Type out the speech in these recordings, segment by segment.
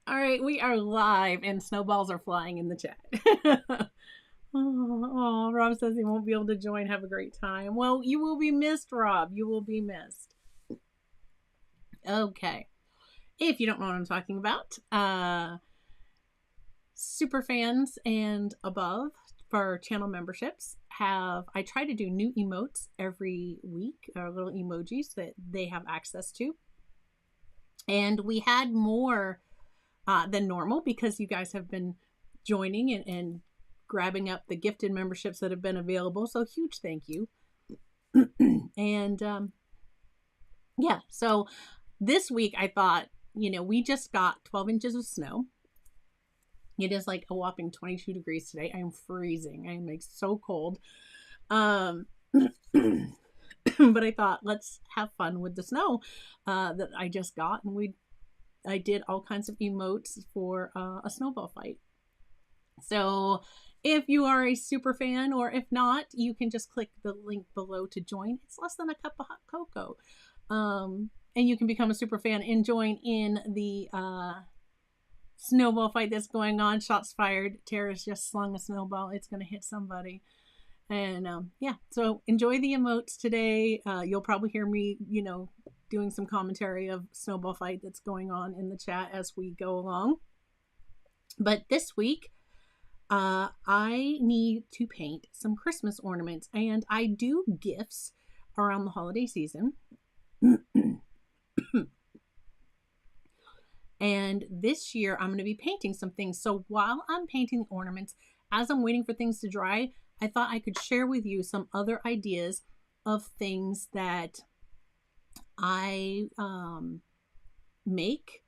All right, we are live and snowballs are flying in the chat. Oh, Rob says he won't be able to join. Have a great time. Well, you will be missed, Rob. You will be missed. Okay. If you don't know what I'm talking about, super fans and above for channel memberships I try to do new emotes every week, or little emojis that they have access to. And we had more than normal because you guys have been joining and grabbing up the gifted memberships that have been available. So huge thank you. And yeah, so this week I thought, we just got 12 inches of snow. It is like a whopping 22 degrees today. I'm freezing. I'm like so cold. But I thought, let's have fun with the snow that I just got. And I did all kinds of emotes for a snowball fight. So if you are a super fan, or if not, you can just click the link below to join. It's less than a cup of hot cocoa. And you can become a super fan and join in the snowball fight that's going on. Shots fired. Tara's just slung a snowball. It's going to hit somebody. And yeah, so enjoy the emotes today. You'll probably hear me, doing some commentary of snowball fight that's going on in the chat as we go along. But this week, I need to paint some Christmas ornaments, and I do gifts around the holiday season. And this year I'm going to be painting some things. So while I'm painting the ornaments, as I'm waiting for things to dry, I thought I could share with you some other ideas of things that I make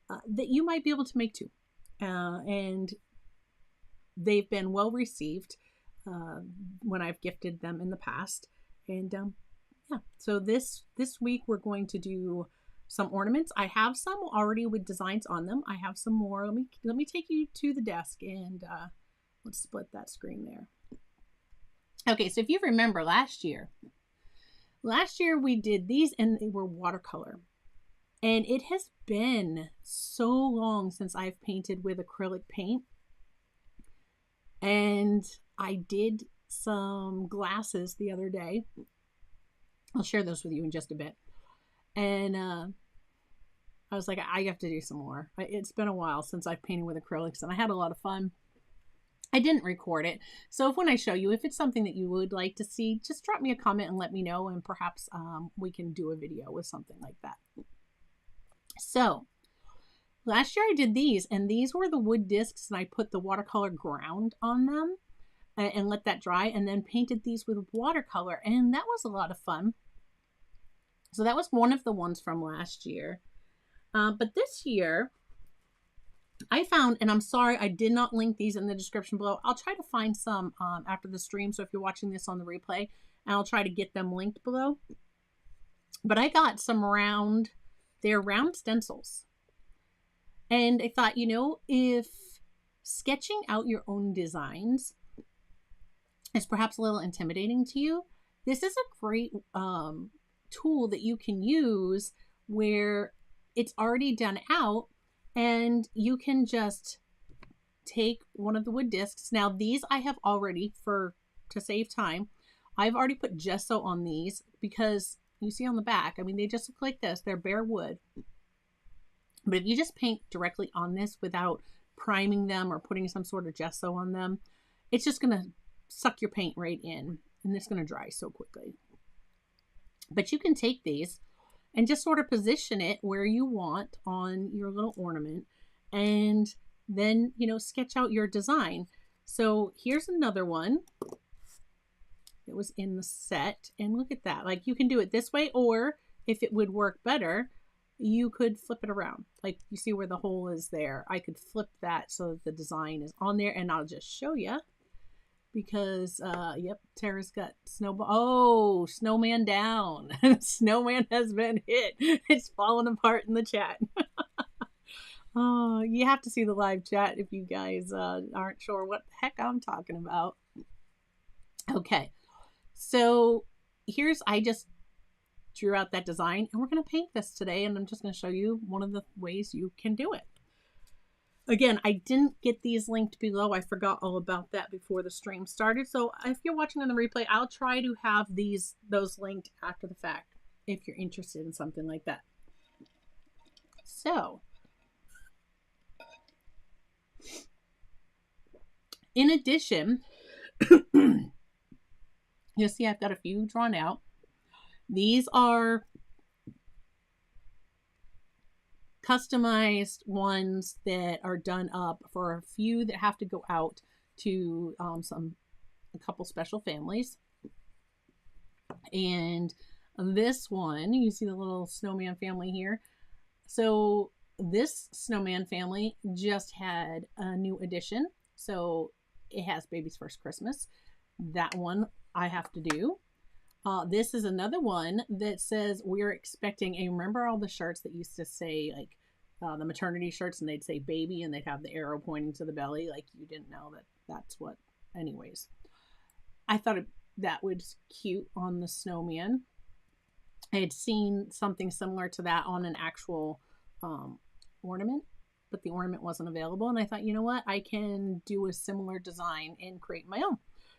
that you might be able to make too. And they've been well received when I've gifted them in the past. And yeah, so this week we're going to do some ornaments. I have some already with designs on them. I have some more. Let me take you to the desk, and let's split that screen there. Okay, so if you remember last year we did these, and they were watercolor. And it has been so long since I've painted with acrylic paint. And I did some glasses the other day. I'll share those with you in just a bit. And I was like, I have to do some more. It's been a while since I've painted with acrylics, and I had a lot of fun. I didn't record it. So when I show you, if it's something that you would like to see, just drop me a comment and let me know, and perhaps we can do a video with something like that. So last year I did these, and these were the wood discs, and I put the watercolor ground on them and let that dry, and then painted these with watercolor, and that was a lot of fun. So that was one of the ones from last year. But this year I found, and I'm sorry I did not link these in the description below. I'll try to find some after the stream. So if you're watching this on the replay, I'll try to get them linked below. But I got some they're round stencils. And I thought, if sketching out your own designs is perhaps a little intimidating to you, this is a great tool that you can use where it's already done out, and you can just take one of the wood discs. Now these I have already, to save time, I've already put gesso on these, because you see on the back, I mean, they just look like this. They're bare wood. But if you just paint directly on this without priming them or putting some sort of gesso on them, it's just going to suck your paint right in, and it's going to dry so quickly. But you can take these and just sort of position it where you want on your little ornament, and then, sketch out your design. So here's another one that was in the set, and look at that. Like, you can do it this way, or if it would work better, you could flip it around. Like, you see where the hole is there. I could flip that so that the design is on there, and I'll just show you. Because, yep, Tara's got Snowball. Oh, snowman down. Snowman has been hit. It's falling apart in the chat. Oh, you have to see the live chat if you guys aren't sure what the heck I'm talking about. Okay, so I just drew out that design, and we're going to paint this today, and I'm just going to show you one of the ways you can do it. Again, I didn't get these linked below. I forgot all about that before the stream started. So if you're watching on the replay, I'll try to have those linked after the fact if you're interested in something like that. So, in addition, you'll see I've got a few drawn out. These are customized ones that are done up for a few that have to go out to a couple special families. And this one, you see the little snowman family here. So this snowman family just had a new addition. So it has Baby's First Christmas. That one I have to do. This is another one that says we're expecting a, remember all the shirts that used to say like the maternity shirts and they'd say baby and they'd have the arrow pointing to the belly, like you didn't know that that's what. Anyways, I thought that was cute on the snowman. I had seen something similar to that on an actual ornament, but the ornament wasn't available. And I thought, you know what, I can do a similar design and create my own.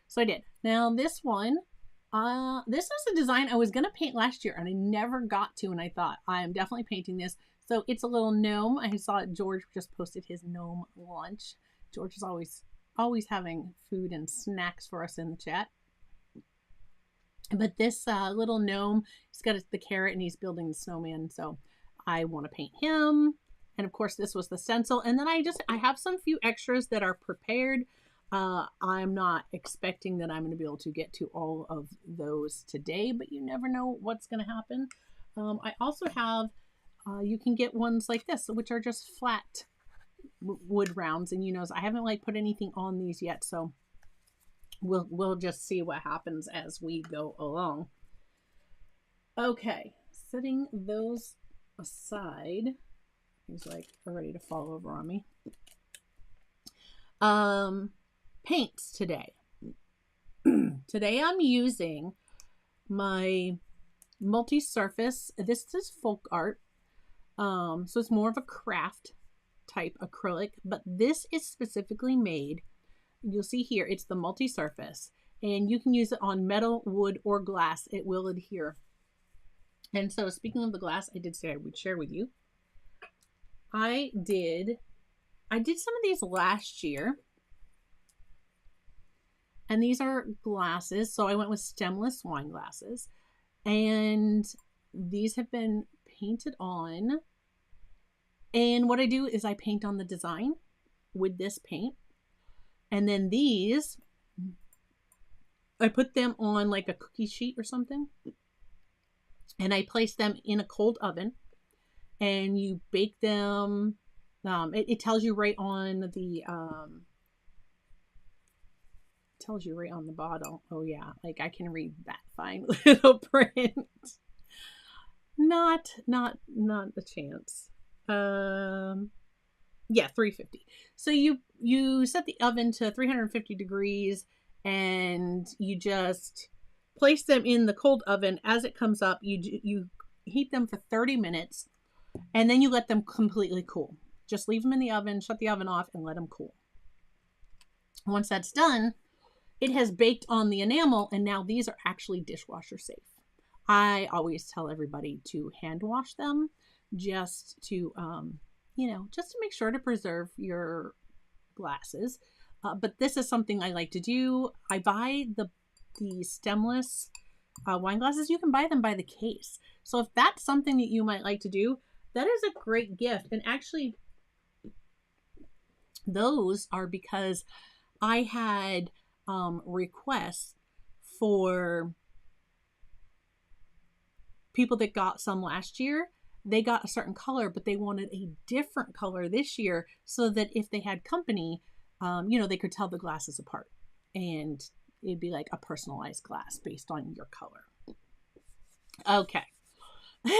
So I did. Now this one, this was a design I was going to paint last year and I never got to. And I thought, I am definitely painting this. So it's a little gnome. I saw George just posted his gnome lunch. George is always having food and snacks for us in the chat. But this little gnome, he's got the carrot and he's building the snowman. So I want to paint him. And of course, this was the stencil. And then I have some few extras that are prepared. I'm not expecting that I'm going to be able to get to all of those today, but you never know what's going to happen. I also have, you can get ones like this, which are just flat wood rounds. And you know, I haven't like put anything on these yet. So we'll just see what happens as we go along. Okay, setting those aside. He's like ready to fall over on me. Paints today. Today I'm using my multi-surface. This is folk art. So it's more of a craft type acrylic, but this is specifically made. You'll see here, it's the multi-surface, and you can use it on metal, wood, or glass. It will adhere. And so speaking of the glass, I did say I would share with you. I did some of these last year. And these are glasses. So I went with stemless wine glasses. And these have been painted on. And what I do is I paint on the design with this paint. And then these, I put them on like a cookie sheet or something. And I place them in a cold oven. And you bake them. It tells you right on the... tells you right on the bottle. Oh yeah, like I can read that fine little print. Not a chance. Yeah, 350. So you set the oven to 350 degrees and you just place them in the cold oven. As it comes up, you heat them for 30 minutes and then you let them completely cool. Just leave them in the oven, shut the oven off, and let them cool. Once that's done, it has baked on the enamel, and now these are actually dishwasher safe. I always tell everybody to hand wash them just to, just to make sure to preserve your glasses. But this is something I like to do. I buy the stemless wine glasses. You can buy them by the case. So if that's something that you might like to do, that is a great gift. And actually, those are because I had requests for people that got some last year. They got a certain color, but they wanted a different color this year so that if they had company, they could tell the glasses apart. And it'd be like a personalized glass based on your color. Okay.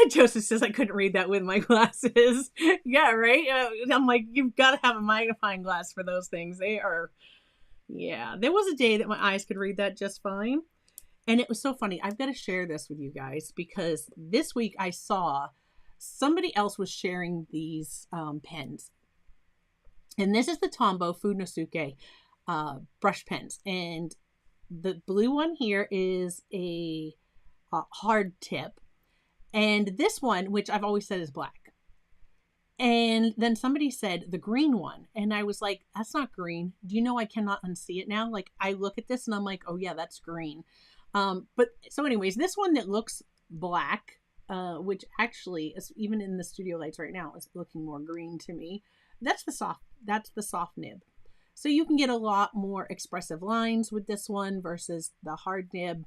Joseph says I couldn't read that with my glasses. Yeah, right? I'm like, you've got to have a magnifying glass for those things. They are... Yeah, there was a day that my eyes could read that just fine. And it was so funny. I've got to share this with you guys because this week I saw somebody else was sharing these pens. And this is the Tombow Funosuke brush pens. And the blue one here is a hard tip. And this one, which I've always said is black. And then somebody said the green one. And I was like, that's not green. Do you know I cannot unsee it now? Like, I look at this and I'm like, oh yeah, that's green. But so anyways, this one that looks black, which actually is even in the studio lights right now is looking more green to me. That's the soft nib. So you can get a lot more expressive lines with this one versus the hard nib.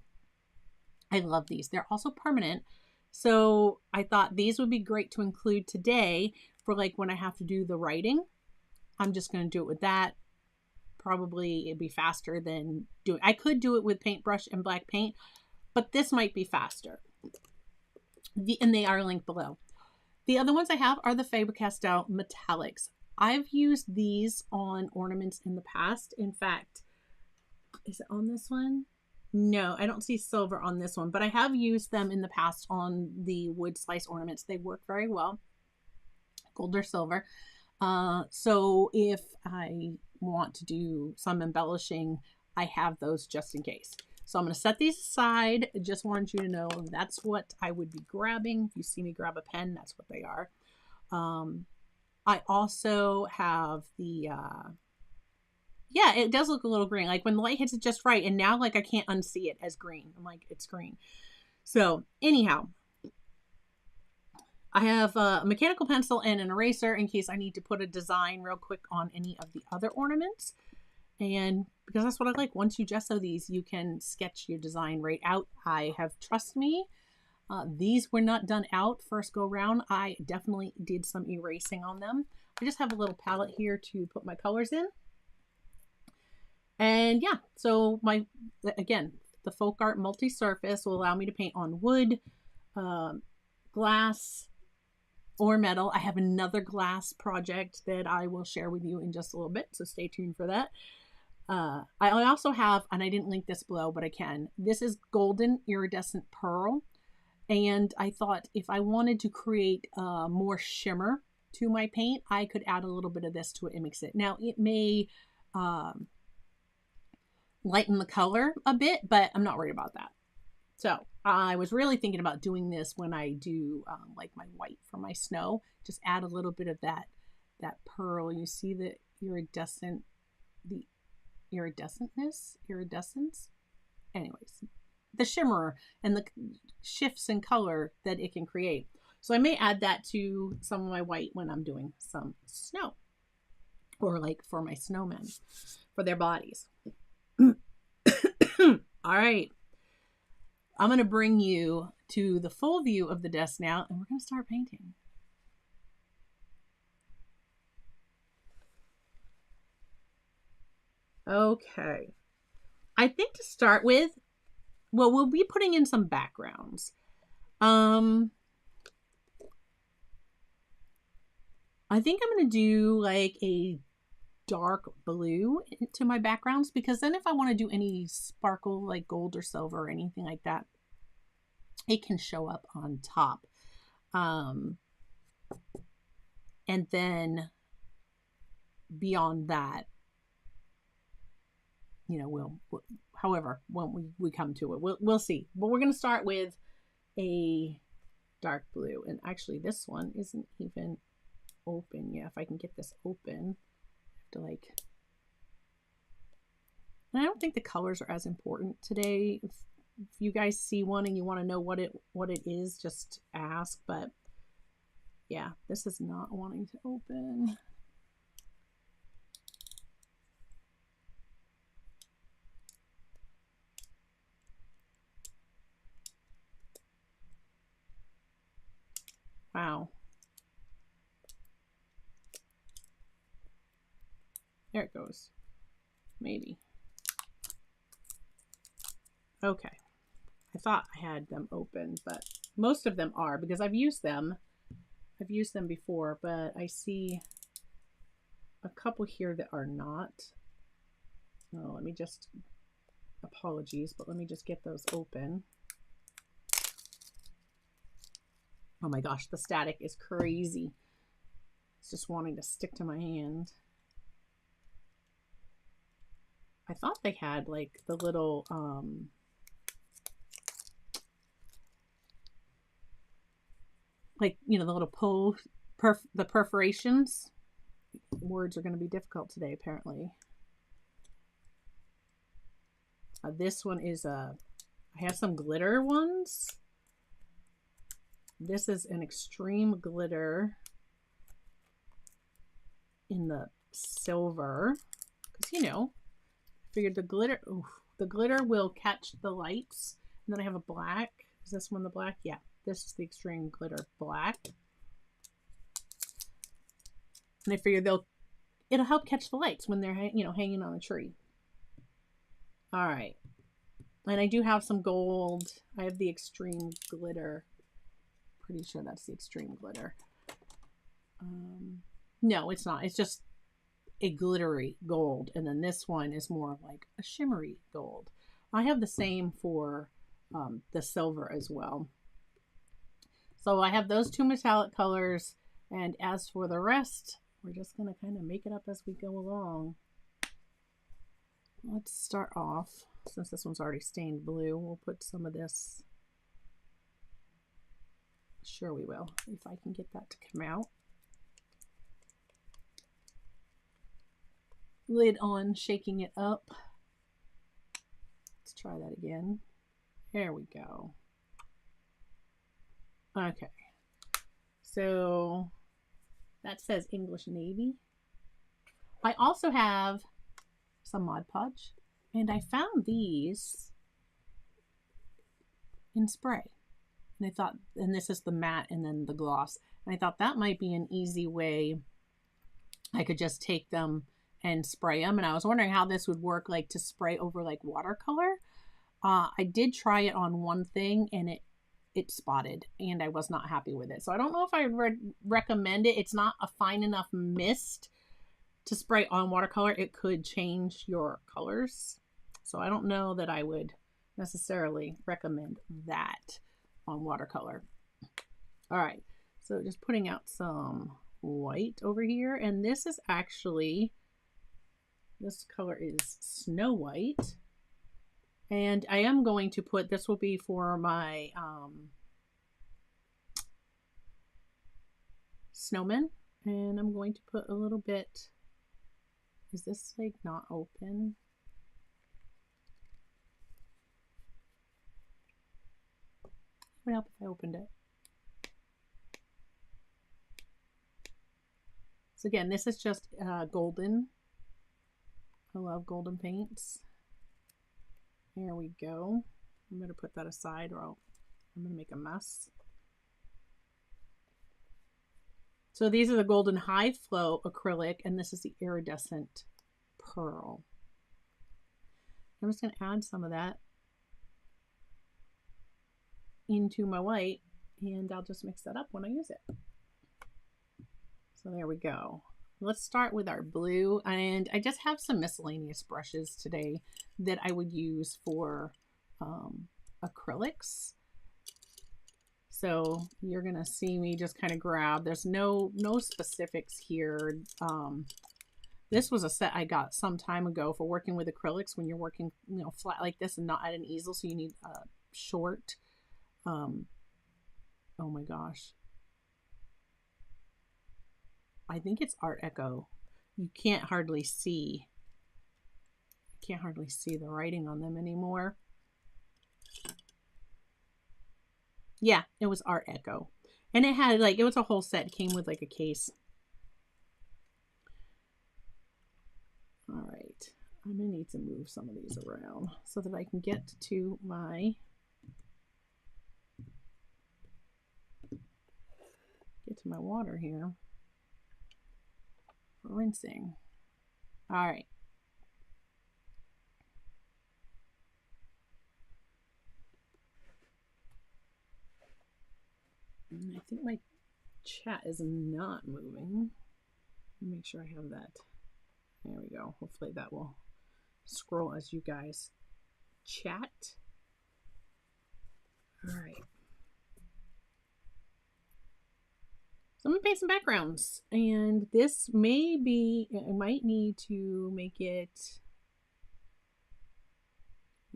I love these. They're also permanent. So I thought these would be great to include today for like when I have to do the writing. I'm just going to do it with that. Probably it'd be faster than doing. I could do it with paintbrush and black paint, but this might be faster. And they are linked below. The other ones I have are the Faber-Castell metallics. I've used these on ornaments in the past. In fact, is it on this one? No, I don't see silver on this one, but I have used them in the past on the wood slice ornaments. They work very well, gold or silver. So if I want to do some embellishing, I have those just in case. So I'm going to set these aside. I just wanted you to know that's what I would be grabbing. If you see me grab a pen, that's what they are. I also have the, yeah, it does look a little green. Like when the light hits it just right. And now like I can't unsee it as green. I'm like, it's green. So anyhow, I have a mechanical pencil and an eraser in case I need to put a design real quick on any of the other ornaments. And because that's what I like. Once you gesso these, you can sketch your design right out. I have, trust me, these were not done out first go round. I definitely did some erasing on them. I just have a little palette here to put my colors in. And yeah, so again, the Folk Art multi-surface will allow me to paint on wood, glass, or metal. I have another glass project that I will share with you in just a little bit, so stay tuned for that. I also have, and I didn't link this below, but I can. This is golden iridescent pearl. And I thought if I wanted to create more shimmer to my paint, I could add a little bit of this to it and mix it. Now, it may lighten the color a bit, but I'm not worried about that. So I was really thinking about doing this when I do like my white for my snow. Just add a little bit of that pearl. You see the iridescence. Anyways, the shimmer and the shifts in color that it can create. So I may add that to some of my white when I'm doing some snow, or like for my snowmen, for their bodies. All right. I'm going to bring you to the full view of the desk now, and we're going to start painting. Okay. I think to start with, well, we'll be putting in some backgrounds. I think I'm going to do like a dark blue to my backgrounds, because then if I want to do any sparkle like gold or silver or anything like that, it can show up on top. And then beyond that, you know, we'll however, when we come to it, we'll see. But we're going to start with a dark blue. And actually this one isn't even open yet. If I can get this open, I have to like, and I don't think the colors are as important today. If you guys see one and you want to know what it is, just ask. But yeah, this is not wanting to open. Wow. There it goes. Maybe. Okay. I thought I had them open, but most of them are, because I've used them. I've used them before, but I see a couple here that are not. Oh, let me just, apologies, but let me just get those open. Oh my gosh, the static is crazy. It's just wanting to stick to my hand. I thought they had like the little like, you know, the little the perforations. Words are going to be difficult today, apparently. This one is I have some glitter ones. This is an extreme glitter in the silver, because, you know, I figured the glitter will catch the lights. And then I have a black. Is this one the black? Yeah, this is the extreme glitter black. And I figured it'll help catch the lights when they're, you know, hanging on a tree. All right. And I do have some gold. I have the extreme glitter. Pretty sure that's the extreme glitter. No, it's not. It's just a glittery gold. And then this one is more like a shimmery gold. I have the same for the silver as well. So I have those two metallic colors. And as for the rest, we're just going to kind of make it up as we go along. Let's start off, since this one's already stained blue, we'll put some of this. Sure we will, if I can get that to come out. Lid on, shaking it up. Let's try that again. There we go. Okay. So that says English Navy. I also have some Mod Podge, and I found these in spray. And I thought, and this is the matte and then the gloss. And I thought that might be an easy way I could just take them and spray them. And I was wondering how this would work, like to spray over like watercolor. I did try it on one thing and it spotted and I was not happy with it. So I don't know if I would recommend it. It's not a fine enough mist to spray on watercolor. It could change your colors. So I don't know that I would necessarily recommend that on watercolor. All right, so just putting out some white over here. And this is actually, this color is Snow White. And I am going to put, this will be for my snowman. And I'm going to put a little bit, is this like not open? It would help if I opened it. So again, this is just golden. I love golden paints. There we go. I'm going to put that aside or I'm going to make a mess. So these are the golden high flow acrylic, and this is the iridescent pearl. I'm just going to add some of that into my white, and I'll just mix that up when I use it. So there we go. Let's start with our blue, and I just have some miscellaneous brushes today that I would use for acrylics. So you're gonna see me just kind of grab. There's no specifics here. This was a set I got some time ago for working with acrylics when you're working, you know, flat like this and not at an easel, so you need a short. Oh my gosh. I think it's Art Echo. You can't hardly see. The writing on them anymore. Yeah, it was Art Echo. And it had like, it was a whole set. It came with like a case. All right. I'm going to need to move some of these around so that I can get to my water here for rinsing. All right. And I think my chat is not moving. Make sure I have that. There we go. Hopefully that will scroll as you guys chat. All right. So I'm going to paint some backgrounds. And this may be, I might need to make it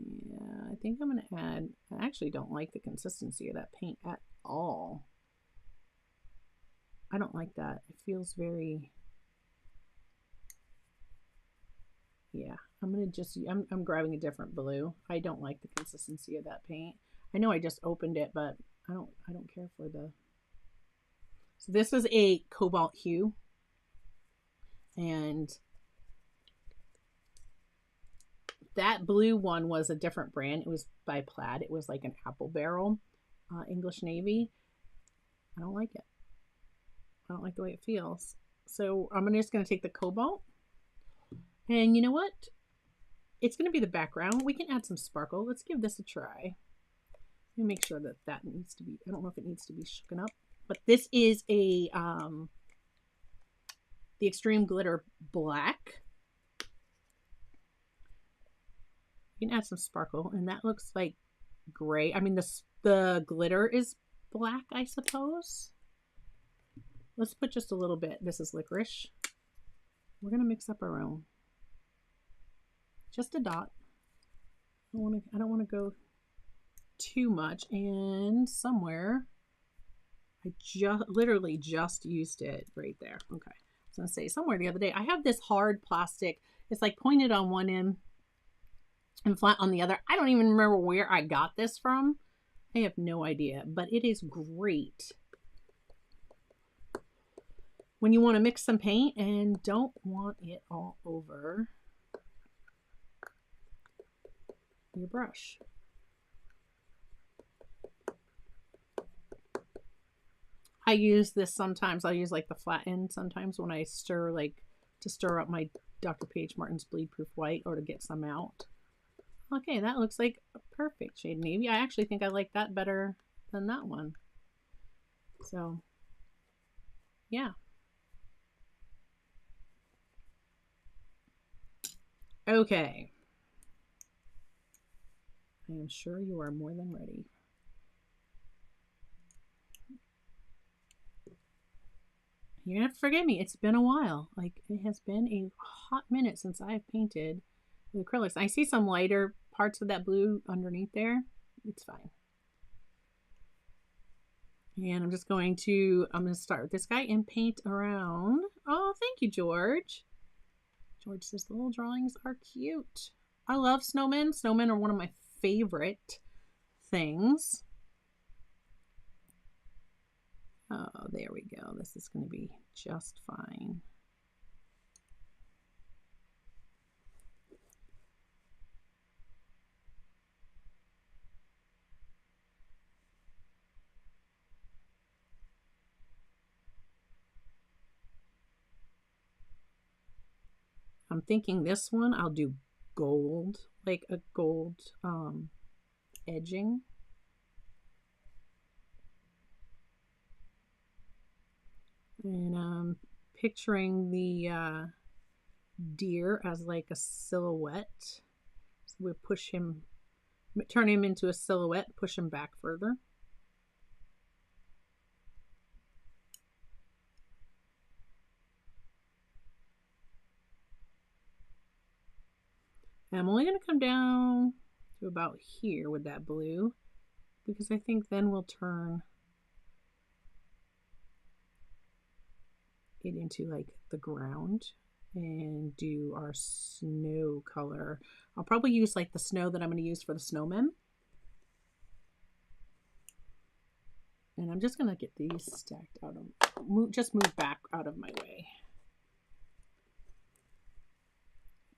Yeah, I think I'm going to add, I actually don't like the consistency of that paint at all. I don't like that. It feels very, yeah, I'm going to just, I'm grabbing a different blue. I don't like the consistency of that paint. I know I just opened it, but I don't care for the, so this is a cobalt hue, and that blue one was a different brand. It was by Plaid. It was like an apple barrel, English navy. I don't like it. I don't like the way it feels. So I'm just going to take the cobalt, and you know what? It's going to be the background. We can add some sparkle. Let's give this a try. Let me make sure that that needs to be, I don't know if it needs to be shooken up, but this is a, the Extreme Glitter Black. You can add some sparkle, and that looks like gray. I mean, the glitter is black, I suppose. Let's put just a little bit. This is licorice. We're going to mix up our own. Just a dot. I don't want to go too much. And somewhere, I literally just used it right there. Okay. I was going to say somewhere the other day, I have this hard plastic. It's like pointed on one end and flat on the other. I don't even remember where I got this from. I have no idea, but it is great when you want to mix some paint and don't want it all over your brush. I use this sometimes. I'll use like the flat end sometimes when I stir, like to stir up my Dr. P.H. Martin's Bleed Proof White or to get some out. Okay, that looks like a perfect shade navy. I actually think I like that better than that one. So, yeah. Okay. I am sure you are more than ready. You're gonna have to forgive me. It's been a while. Like, it has been a hot minute since I've painted with acrylics. I see some lighter parts of that blue underneath there. It's fine. And I'm just going to, start with this guy and paint around. Oh, thank you, George. George says the little drawings are cute. I love snowmen. Snowmen are one of my favorite things. Oh, there we go. This is going to be just fine. I'm thinking this one I'll do gold, like a gold edging. And I'm picturing the deer as like a silhouette. So we'll push him, turn him into a silhouette, push him back further. And I'm only going to come down to about here with that blue, because I think then we'll turn it into like the ground and do our snow color. I'll probably use like the snow that I'm going to use for the snowmen. And I'm just going to get these stacked out of, just move back out of my way.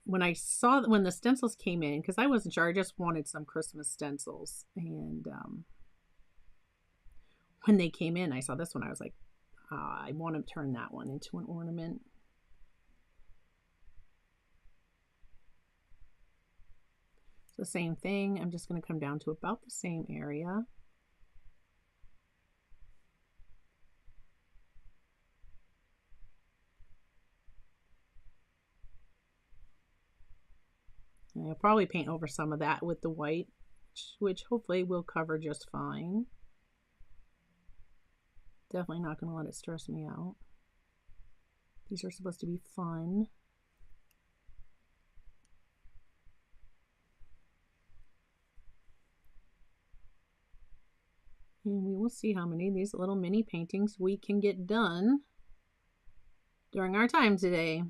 When I saw, when the stencils came in, because I wasn't sure, I just wanted some Christmas stencils. And when they came in, I saw this one. I was like, I want to turn that one into an ornament. So same thing. I'm just going to come down to about the same area. And I'll probably paint over some of that with the white, which hopefully will cover just fine. Definitely not going to let it stress me out. These are supposed to be fun. we'll see how many of these little mini paintings we can get done during our time today.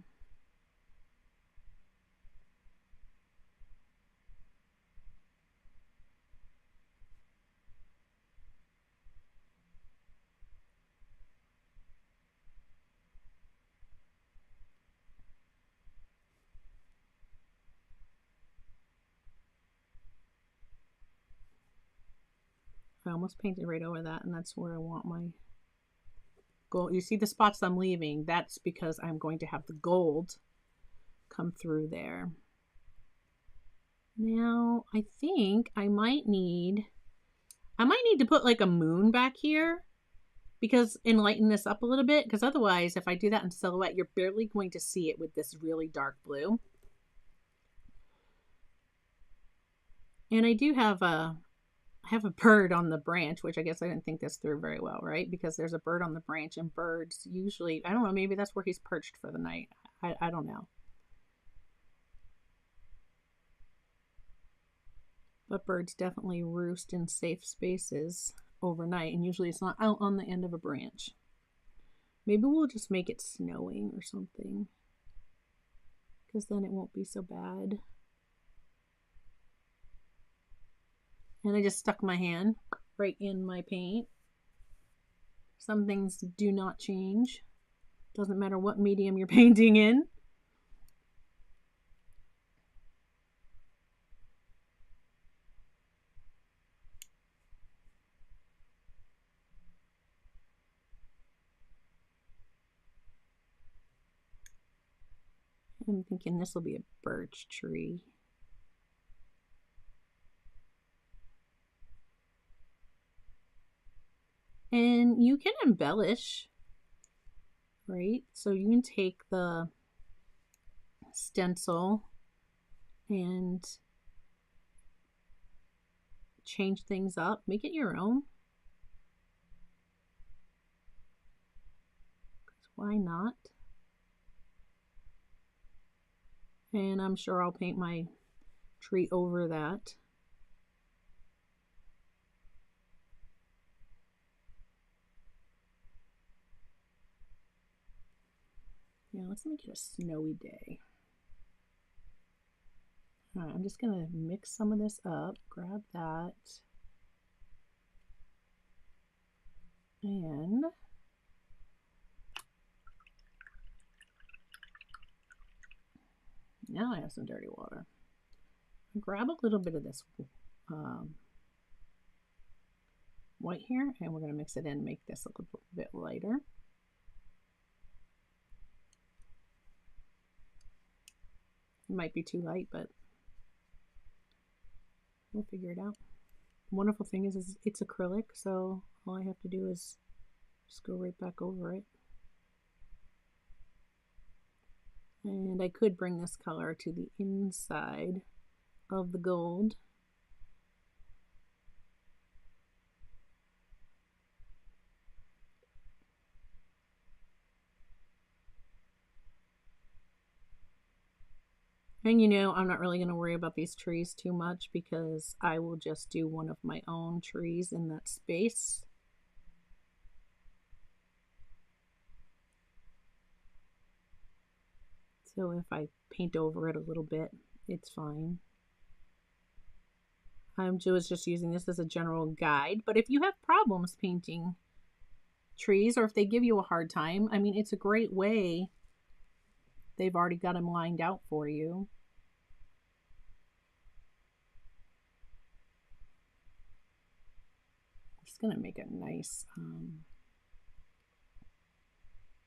I almost painted right over that, and that's where I want my gold. You see the spots I'm leaving? That's because I'm going to have the gold come through there. Now, I think I might need to put like a moon back here, because enlighten this up a little bit, because otherwise if I do that in silhouette, you're barely going to see it with this really dark blue. And I do have a bird on the branch, which I guess I didn't think this through very well, right? Because there's a bird on the branch, and birds usually, I don't know, maybe that's where he's perched for the night. I don't know. But birds definitely roost in safe spaces overnight, and usually it's not out on the end of a branch. Maybe we'll just make it snowing or something, because then it won't be so bad. And I just stuck my hand right in my paint. Some things do not change. Doesn't matter what medium you're painting in. I'm thinking this will be a birch tree. And you can embellish, right? So you can take the stencil and change things up, make it your own. Why not? And I'm sure I'll paint my tree over that. Yeah, let's make it a snowy day. All right, I'm just gonna mix some of this up, grab that, and now I have some dirty water. Grab a little bit of this white here, and we're gonna mix it in and make this a little bit lighter. It might be too light, but we'll figure it out. The wonderful thing is it's acrylic, so all I have to do is just go right back over it. And I could bring this color to the inside of the gold. And you know, I'm not really going to worry about these trees too much, because I will just do one of my own trees in that space. So if I paint over it a little bit, it's fine. I was just using this as a general guide, but if you have problems painting trees, or if they give you a hard time, I mean, it's a great way. They've already got them lined out for you. I'm just gonna make a nice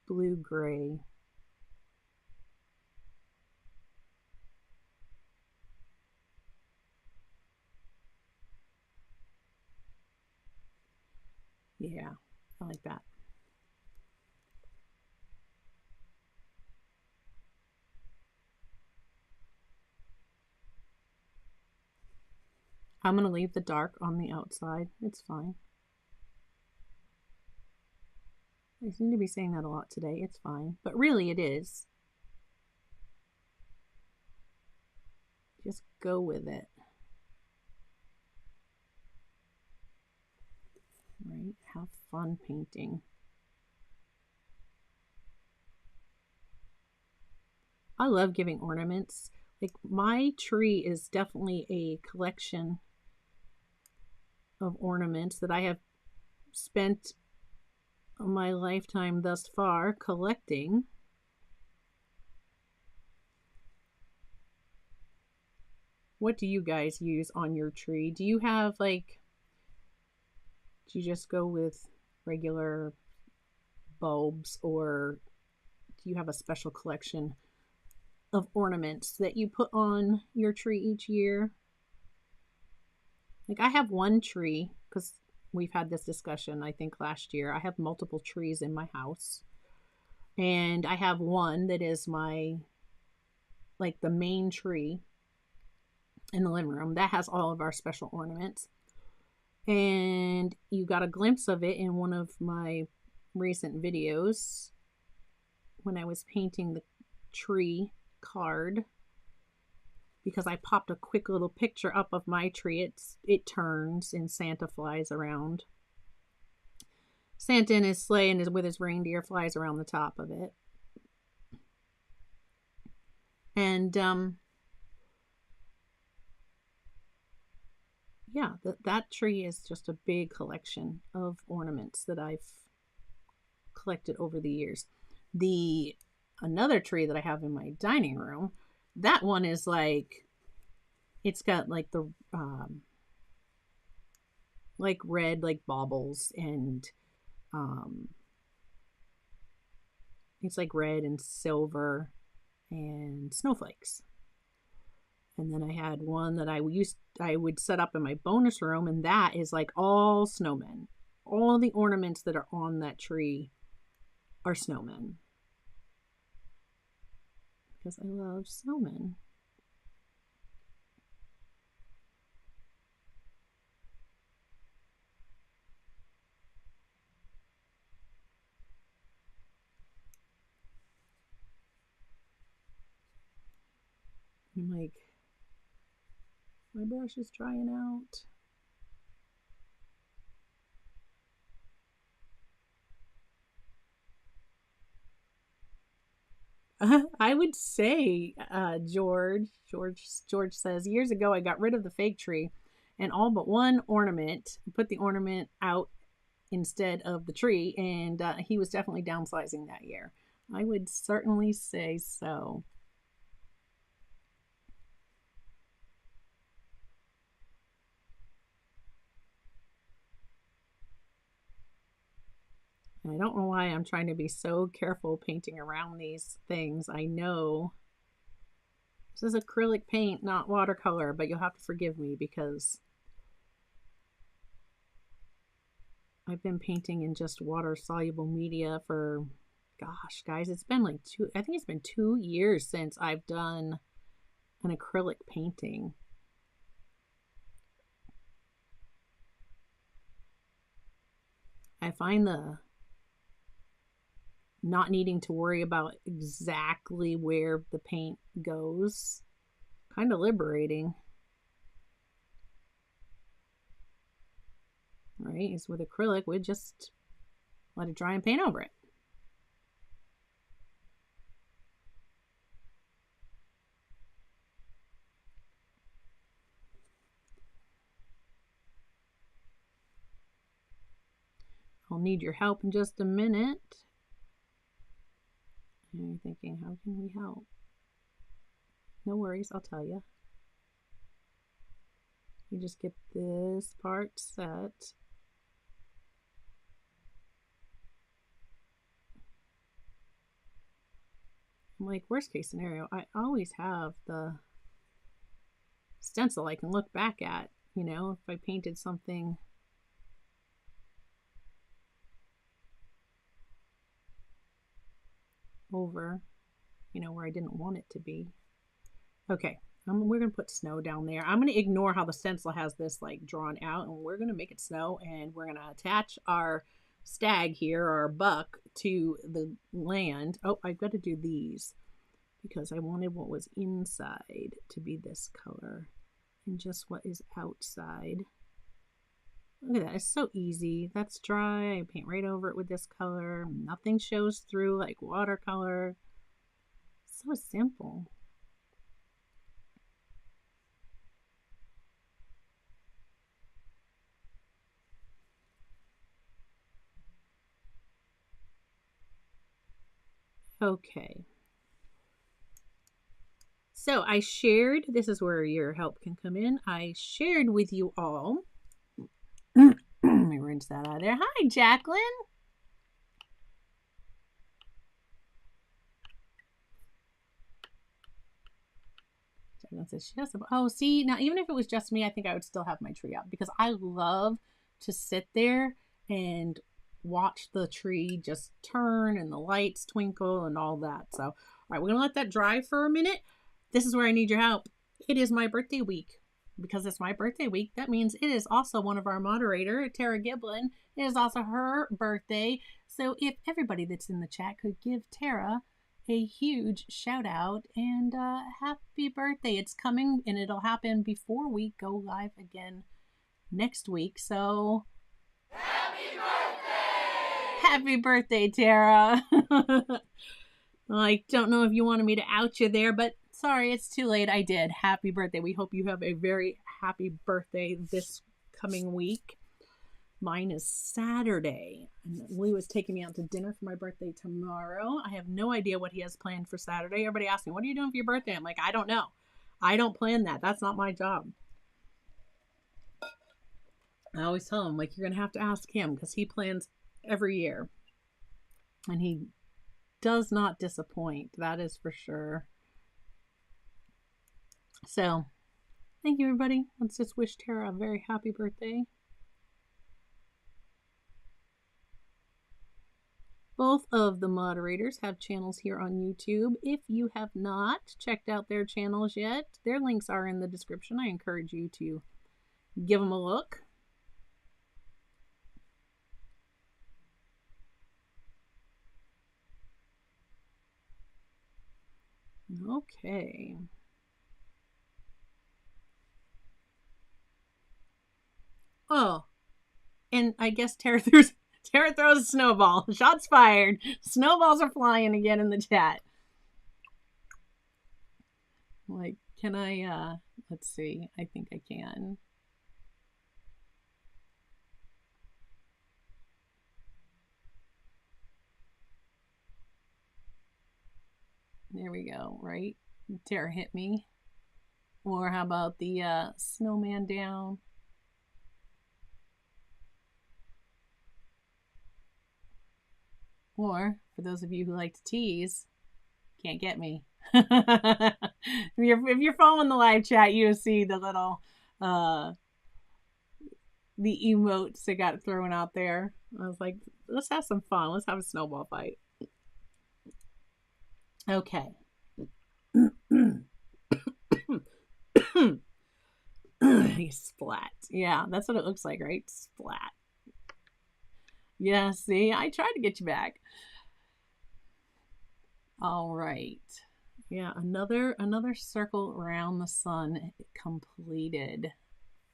blue-gray. Yeah, I like that. I'm going to leave the dark on the outside. It's fine. I seem to be saying that a lot today. It's fine. But really it is. Just go with it. right? Have fun painting. I love giving ornaments. Like my tree is definitely a collection of ornaments that I have spent my lifetime thus far collecting. What do you guys use on your tree? Do you have like, do you just go with regular bulbs, or do you have a special collection of ornaments that you put on your tree each year? Like I have one tree, because we've had this discussion, I think last year. I have multiple trees in my house. And I have one that is my, like the main tree in the living room. That has all of our special ornaments. And you got a glimpse of it in one of my recent videos when I was painting the tree card, because I popped a quick little picture up of my tree. It turns and Santa flies around. Santa in his sleigh and with his reindeer flies around the top of it. And yeah, that tree is just a big collection of ornaments that I've collected over the years. Another tree that I have in my dining room, that one is like, it's got like the like red like baubles, and it's like red and silver and snowflakes. And then I had one that I would set up in my bonus room, and that is like all snowmen. All the ornaments that are on that tree are snowmen, because I love snowmen. I'm like, my brush is drying out. I would say, George says, years ago I got rid of the fake tree and all but one ornament, put the ornament out instead of the tree, and he was definitely downsizing that year. I would certainly say so. And I don't know why I'm trying to be so careful painting around these things. I know this is acrylic paint, not watercolor, but you'll have to forgive me because I've been painting in just water soluble media for, gosh, guys, it's been like I think it's been 2 years since I've done an acrylic painting. I find the not needing to worry about exactly where the paint goes kind of liberating. Right? Is with acrylic, we just let it dry and paint over it. I'll need your help in just a minute. And you're thinking, how can we help? No worries, I'll tell you. You just get this part set. I'm like, worst case scenario, I always have the stencil I can look back at, you know, if I painted something over, you know, where I didn't want it to be. Okay, we're going to put snow down there. I'm going to ignore how the stencil has this like drawn out, and we're going to make it snow, and we're going to attach our stag here, our buck, to the land. Oh, I've got to do these because I wanted what was inside to be this color and just what is outside Look at that. It's so easy. That's dry. I paint right over it with this color. Nothing shows through like watercolor. So simple. Okay. So I shared, this is where your help can come in. I shared with you all. Let me rinse that out of there. Hi, Jacqueline. Oh, see, now even if it was just me, I think I would still have my tree up because I love to sit there and watch the tree just turn and the lights twinkle and all that. So, all right, we're going to let that dry for a minute. This is where I need your help. It is my birthday week. Because it's my birthday week, that means it is also one of our moderator, Tara Giblin. It is also her birthday. So if everybody that's in the chat could give Tara a huge shout out and happy birthday. It's coming and it'll happen before we go live again next week. So happy birthday! Happy birthday, Tara. I don't know if you wanted me to out you there, but sorry, it's too late. I did. Happy birthday. We hope you have a very happy birthday this coming week. Mine is Saturday. And Lee was taking me out to dinner for my birthday tomorrow. I have no idea what he has planned for Saturday. Everybody asks me, what are you doing for your birthday? I'm like, I don't know. I don't plan that. That's not my job. I always tell him, like, you're going to have to ask him because he plans every year. And he does not disappoint. That is for sure. So, thank you, everybody. Let's just wish Tara a very happy birthday. Both of the moderators have channels here on YouTube. If you have not checked out their channels yet, their links are in the description. I encourage you to give them a look. Okay. Oh, and I guess Tara throws a snowball. Shots fired. Snowballs are flying again in the chat. Like, can I, let's see. I think I can. There we go, right? Tara hit me. Or how about the snowman down? Or, for those of you who like to tease, can't get me. if you're following the live chat, you'll see the little the emotes that got thrown out there. I was like, let's have some fun. Let's have a snowball fight. Okay. Splat. Yeah, that's what it looks like, right? Splat. Yeah, see, I tried to get you back. All right. Yeah, another circle around the sun completed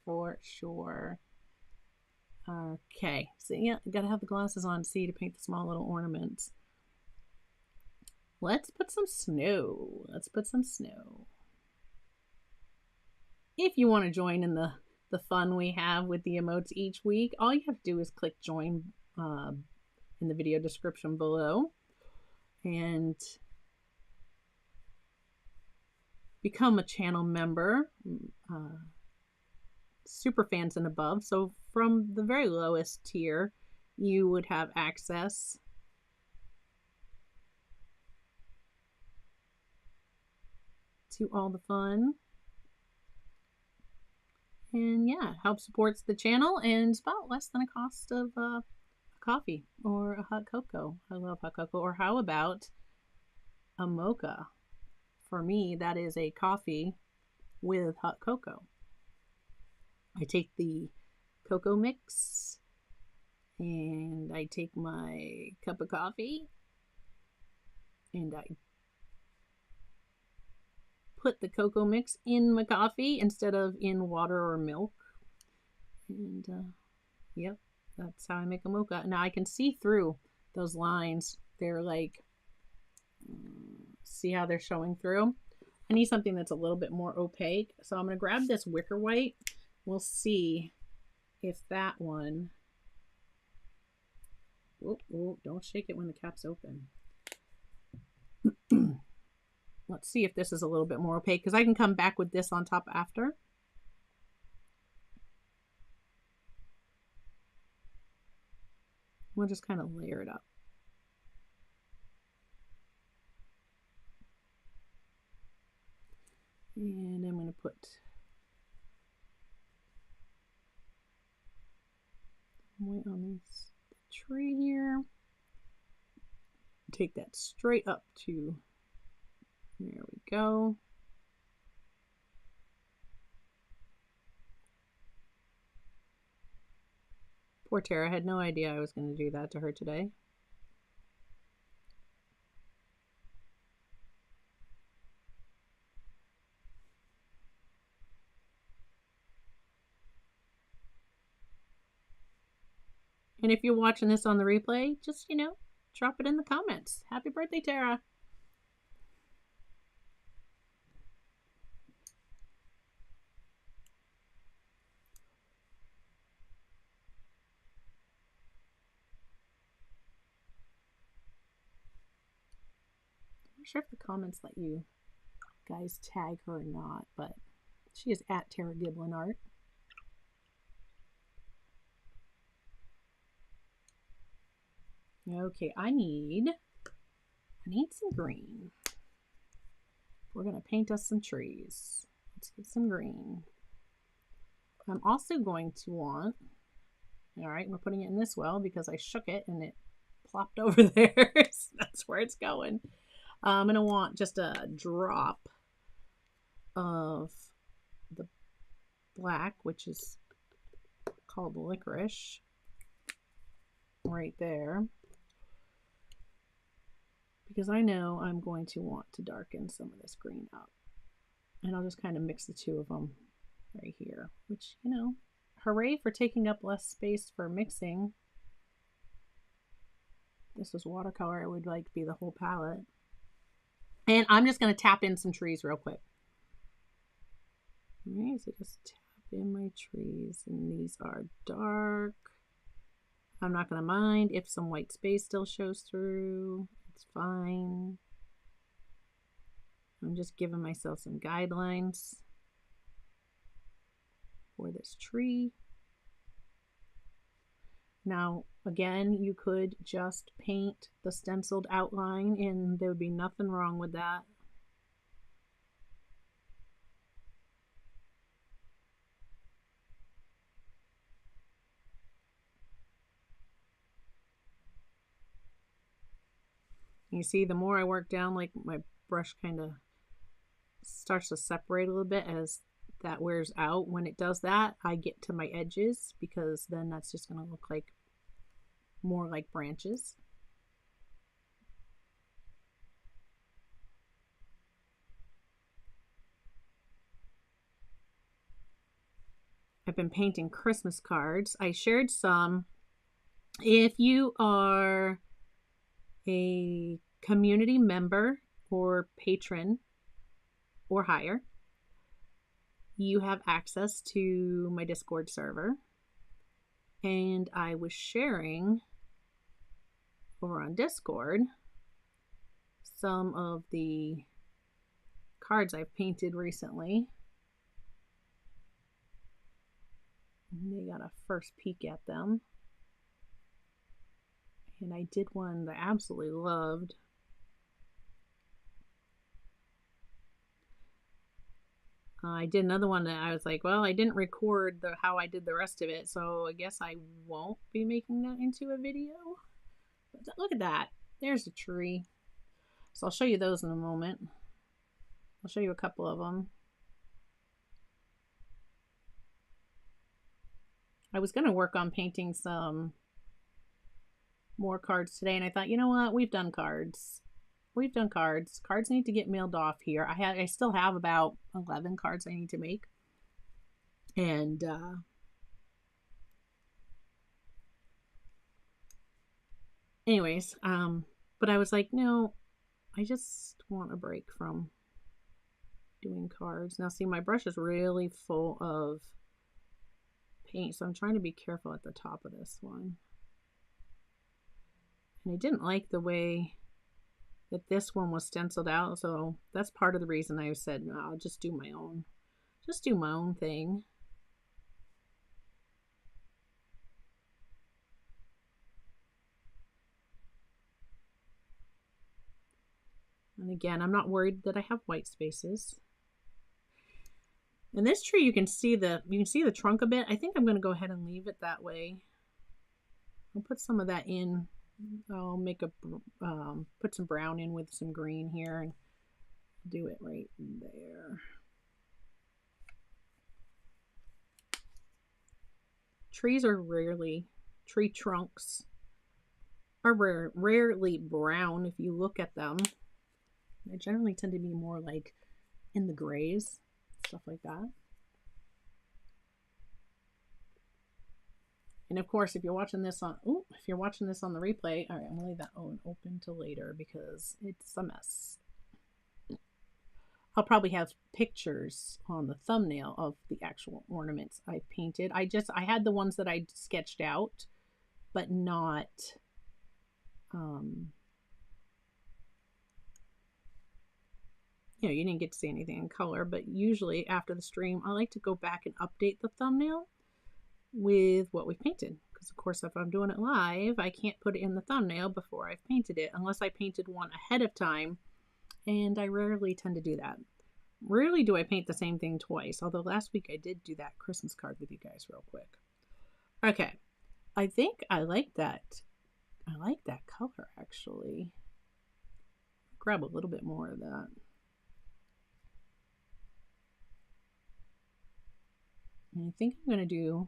for sure. Okay, so yeah, gotta have the glasses on to see to paint the small little ornaments. Let's put some snow. Let's put some snow. If you want to join in the fun we have with the emotes each week, all you have to do is click join in the video description below and become a channel member, super fans and above. So from the very lowest tier, you would have access to all the fun. And yeah, it helps supports the channel, and it's about less than a cost of a coffee or a hot cocoa. I love hot cocoa. Or how about a mocha? For me, that is a coffee with hot cocoa. I take the cocoa mix and I take my cup of coffee and I put the cocoa mix in my coffee instead of in water or milk. And Yep, that's how I make a mocha. Now I can see through those lines. They're like, see how they're showing through? I need something that's a little bit more opaque. So I'm going to grab this wicker white. We'll see if that one... Whoop, whoop, don't shake it when the cap's open. Let's see if this is a little bit more opaque, because I can come back with this on top after. We'll just kind of layer it up. And I'm going to put white on this tree here. Take that straight up to, there we go. Poor Tara had no idea I was going to do that to her today. And if you're watching this on the replay, just, you know, drop it in the comments. Happy birthday, Tara. I'm not sure if the comments let you guys tag her or not, but she is at Tara Giblin Art. Okay, I need some green. We're going to paint us some trees. Let's get some green. I'm also going to want, all right, we're putting it in this well because I shook it and it plopped over there. So that's where it's going. I'm going to want just a drop of the black, which is called licorice, right there. Because I know I'm going to want to darken some of this green up. And I'll just kind of mix the two of them right here, which, you know, hooray for taking up less space for mixing. This was watercolor, it would like be the whole palette. And I'm just going to tap in some trees real quick. All right, so just tap in my trees, and these are dark. I'm not going to mind if some white space still shows through. It's fine. I'm just giving myself some guidelines for this tree. Now, again, you could just paint the stenciled outline and there would be nothing wrong with that. You see, the more I work down, like my brush kind of starts to separate a little bit as that wears out. When it does that, I get to my edges because then that's just going to look like more like branches. I've been painting Christmas cards. I shared some. If you are a community member or patron or higher, you have access to my Discord server. And I was sharing over on Discord some of the cards I've painted recently. And they got a first peek at them. And I did one that I absolutely loved. I did another one that I was like, well, I didn't record how I did the rest of it, so I guess I won't be making that into a video. But look at that. There's a tree. So I'll show you those in a moment. I'll show you a couple of them. I was going to work on painting some more cards today, and I thought, you know what? We've done cards. We've done cards. Cards need to get mailed off here. I still have about 11 cards I need to make. And Anyways, but I was like, no, I just want a break from doing cards. Now see, my brush is really full of paint, so I'm trying to be careful at the top of this one. And I didn't like the way that this one was stenciled out, so that's part of the reason I said, no, I'll just do my own thing. And again, I'm not worried that I have white spaces. And this tree, you can see the trunk a bit. I think I'm going to go ahead and leave it that way. I'll put some of that in. I'll make put some brown in with some green here and do it right there. Tree trunks are rarely brown if you look at them. They generally tend to be more like in the grays, stuff like that. And of course, if you're watching this on the replay, all right, I'm gonna leave that open till later because it's a mess. I'll probably have pictures on the thumbnail of the actual ornaments I painted. I had the ones that I sketched out, but not you didn't get to see anything in color, but usually after the stream, I like to go back and update the thumbnail with what we painted. Because of course, if I'm doing it live, I can't put it in the thumbnail before I've painted it, unless I painted one ahead of time. And I rarely tend to do that. Rarely do I paint the same thing twice, although last week I did do that Christmas card with you guys real quick. Okay, I think I like that. I like that color, actually. Grab a little bit more of that. And I think I'm going to do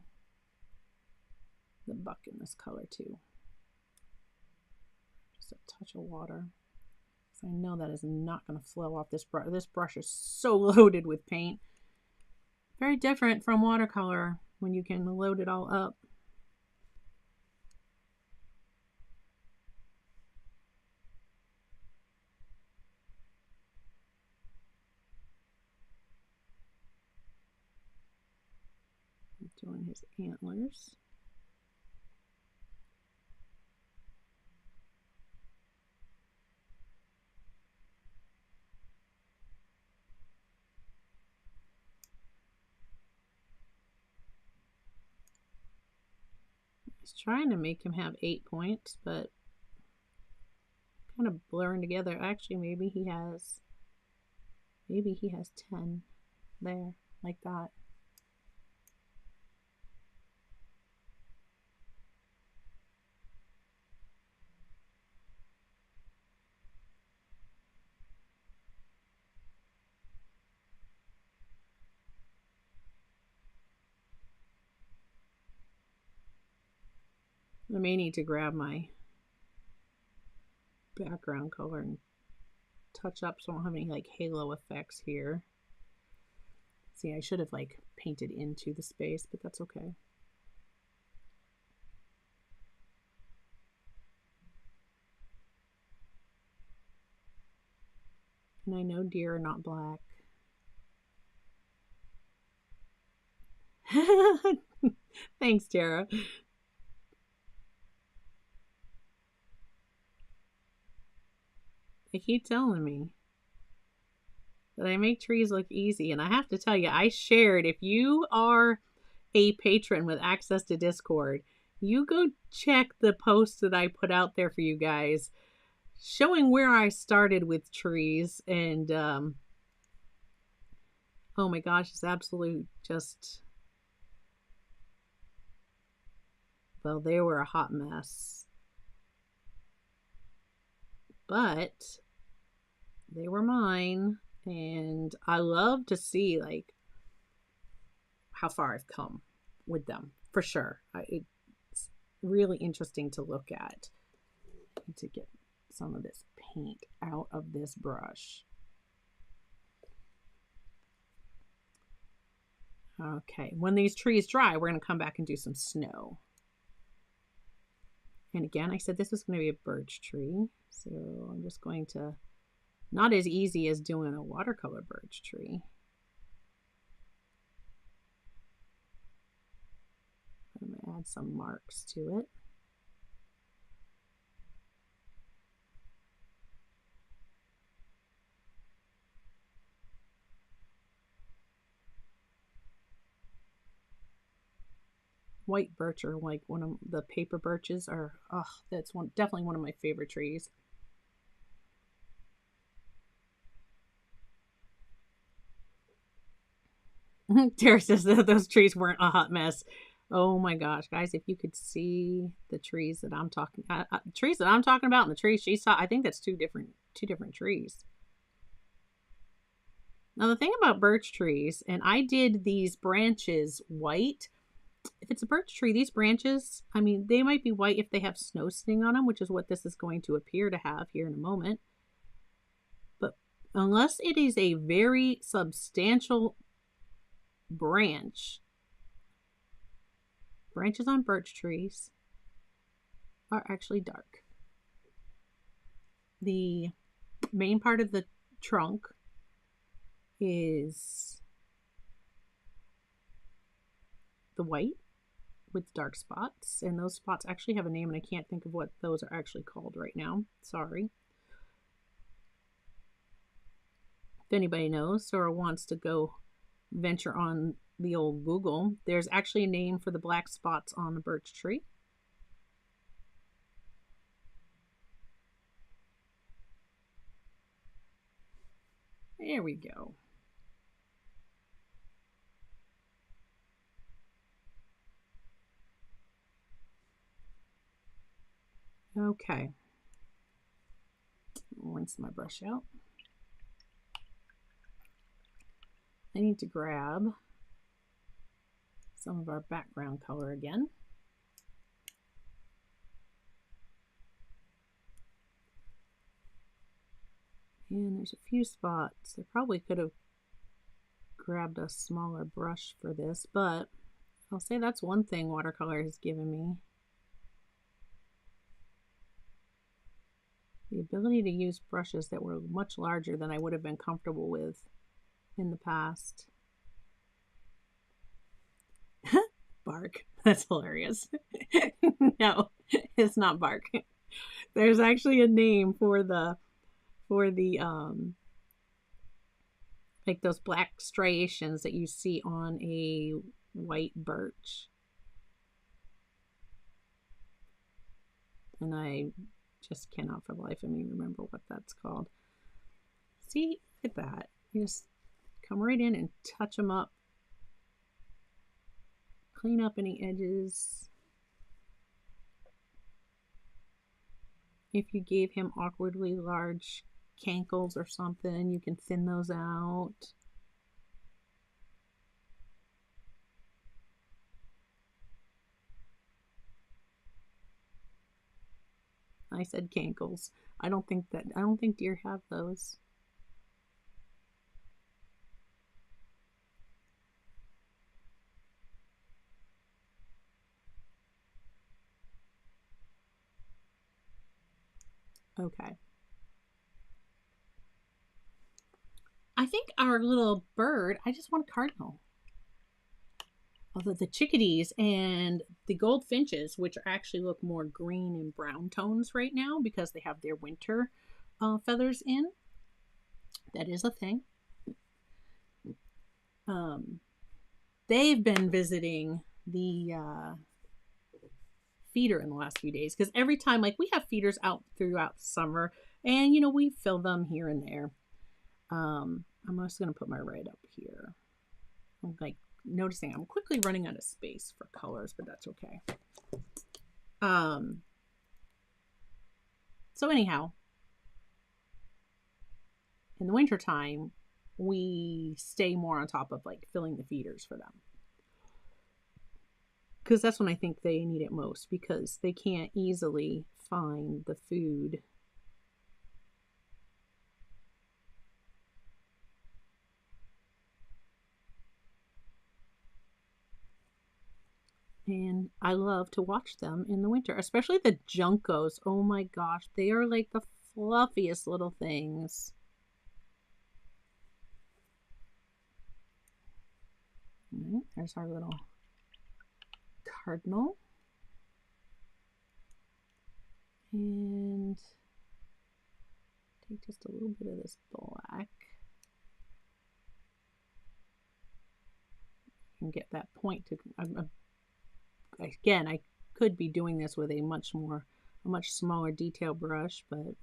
the buck in this color too. Just a touch of water. So I know that is not going to flow off this brush. This brush is so loaded with paint. Very different from watercolor when you can load it all up. I'm doing his antlers. He's trying to make him have 8 points, but kind of blurring together. Actually, maybe he has 10 there, like that. I may need to grab my background color and touch up so I don't have any like halo effects here. See, I should have like painted into the space, but that's okay. And I know deer are not black. Thanks, Tara. They keep telling me that I make trees look easy. And I have to tell you, I shared, if you are a patron with access to Discord, you go check the post that I put out there for you guys showing where I started with trees. And oh my gosh, it's absolute just, well, they were a hot mess. But they were mine, and I love to see like how far I've come with them, for sure. It's really interesting to look at. I need to get some of this paint out of this brush. Okay, when these trees dry, we're going to come back and do some snow. And again, I said this was going to be a birch tree. So I'm just going to, not as easy as doing a watercolor birch tree. I'm going to add some marks to it. White birch, or like one of the paper birches, are, oh, that's definitely one of my favorite trees. Tara says that those trees weren't a hot mess. Oh my gosh, guys, if you could see the trees that I'm talking about and the trees she saw, I think that's two different trees. Now the thing about birch trees, and I did these branches white. If it's a birch tree, these branches, I mean, they might be white if they have snow sitting on them, which is what this is going to appear to have here in a moment. But unless it is a very substantial branch, branches on birch trees are actually dark. The main part of the trunk is the white with dark spots, and those spots actually have a name, and I can't think of what those are actually called right now. Sorry. If anybody knows or wants to go venture on the old Google, there's actually a name for the black spots on the birch tree. There we go. Okay. Rinse my brush out. I need to grab some of our background color again. And there's a few spots. I probably could have grabbed a smaller brush for this, but I'll say that's one thing watercolor has given me. The ability to use brushes that were much larger than I would have been comfortable with in the past. Bark. That's hilarious. No, it's not bark. There's actually a name for the like those black striations that you see on a white birch. And I just cannot for the life of me remember what that's called. See, look at that. You just come right in and touch them up. Clean up any edges. If you gave him awkwardly large cankles or something, you can thin those out. I said cankles. I don't think deer have those. Okay. I think our little bird, I just want a cardinal. Although the chickadees and the goldfinches, which actually look more green and brown tones right now because they have their winter feathers in. That is a thing. They've been visiting the feeder in the last few days because every time, like, we have feeders out throughout the summer, and you know, we fill them here and there. I'm just going to put my red up here. I'm like noticing I'm quickly running out of space for colors, but that's okay. So anyhow, in the wintertime, we stay more on top of like filling the feeders for them. Because that's when I think they need it most, because they can't easily find the food. And I love to watch them in the winter, especially the Juncos. Oh my gosh, they are like the fluffiest little things. Right, there's our little cardinal. And take just a little bit of this black. And get that point to, again, I could be doing this with a much smaller detail brush, but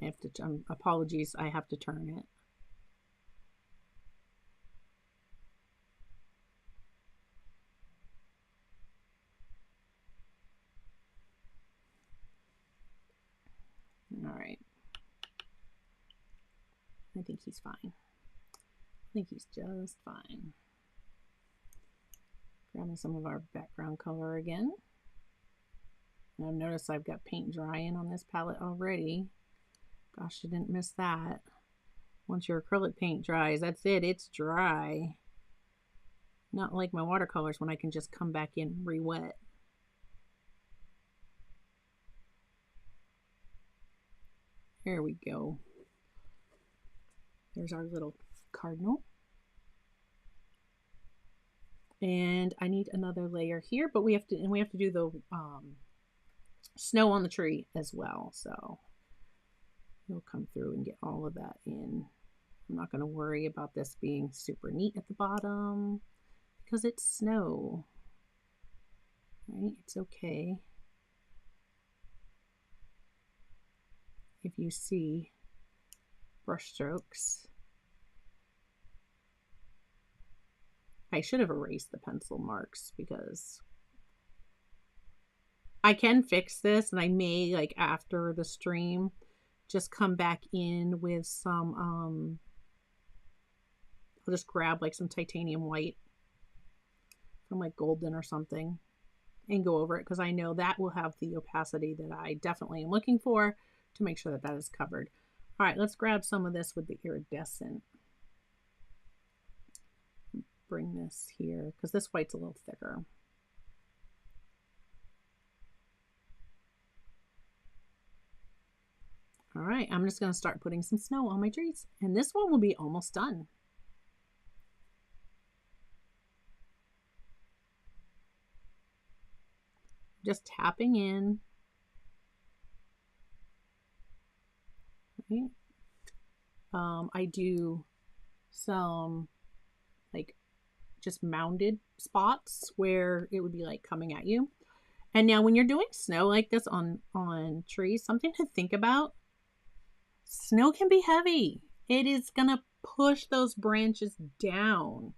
I have to, apologies, I have to turn it. All right. I think he's fine. I think he's just fine. Grabbing some of our background color again. And I've noticed I've got paint drying on this palette already. Gosh, I didn't miss that. Once your acrylic paint dries, that's it. It's dry. Not like my watercolors when I can just come back in and re-wet. There we go. There's our little cardinal. And I need another layer here, but we have to do the snow on the tree as well. So we'll come through and get all of that in. I'm not going to worry about this being super neat at the bottom because it's snow, right? It's okay if you see brush strokes. I should have erased the pencil marks because I can fix this, and I may, like, after the stream, just come back in with some, I'll just grab like some titanium white from like Golden or something and go over it, because I know that will have the opacity that I definitely am looking for to make sure that that is covered. All right, let's grab some of this with the iridescent. Bring this here because this white's a little thicker. All right, I'm just going to start putting some snow on my trees, and this one will be almost done. Just tapping in. Right. I do some like just mounded spots where it would be like coming at you. And now when you're doing snow like this on trees, something to think about, snow can be heavy. It is gonna push those branches down.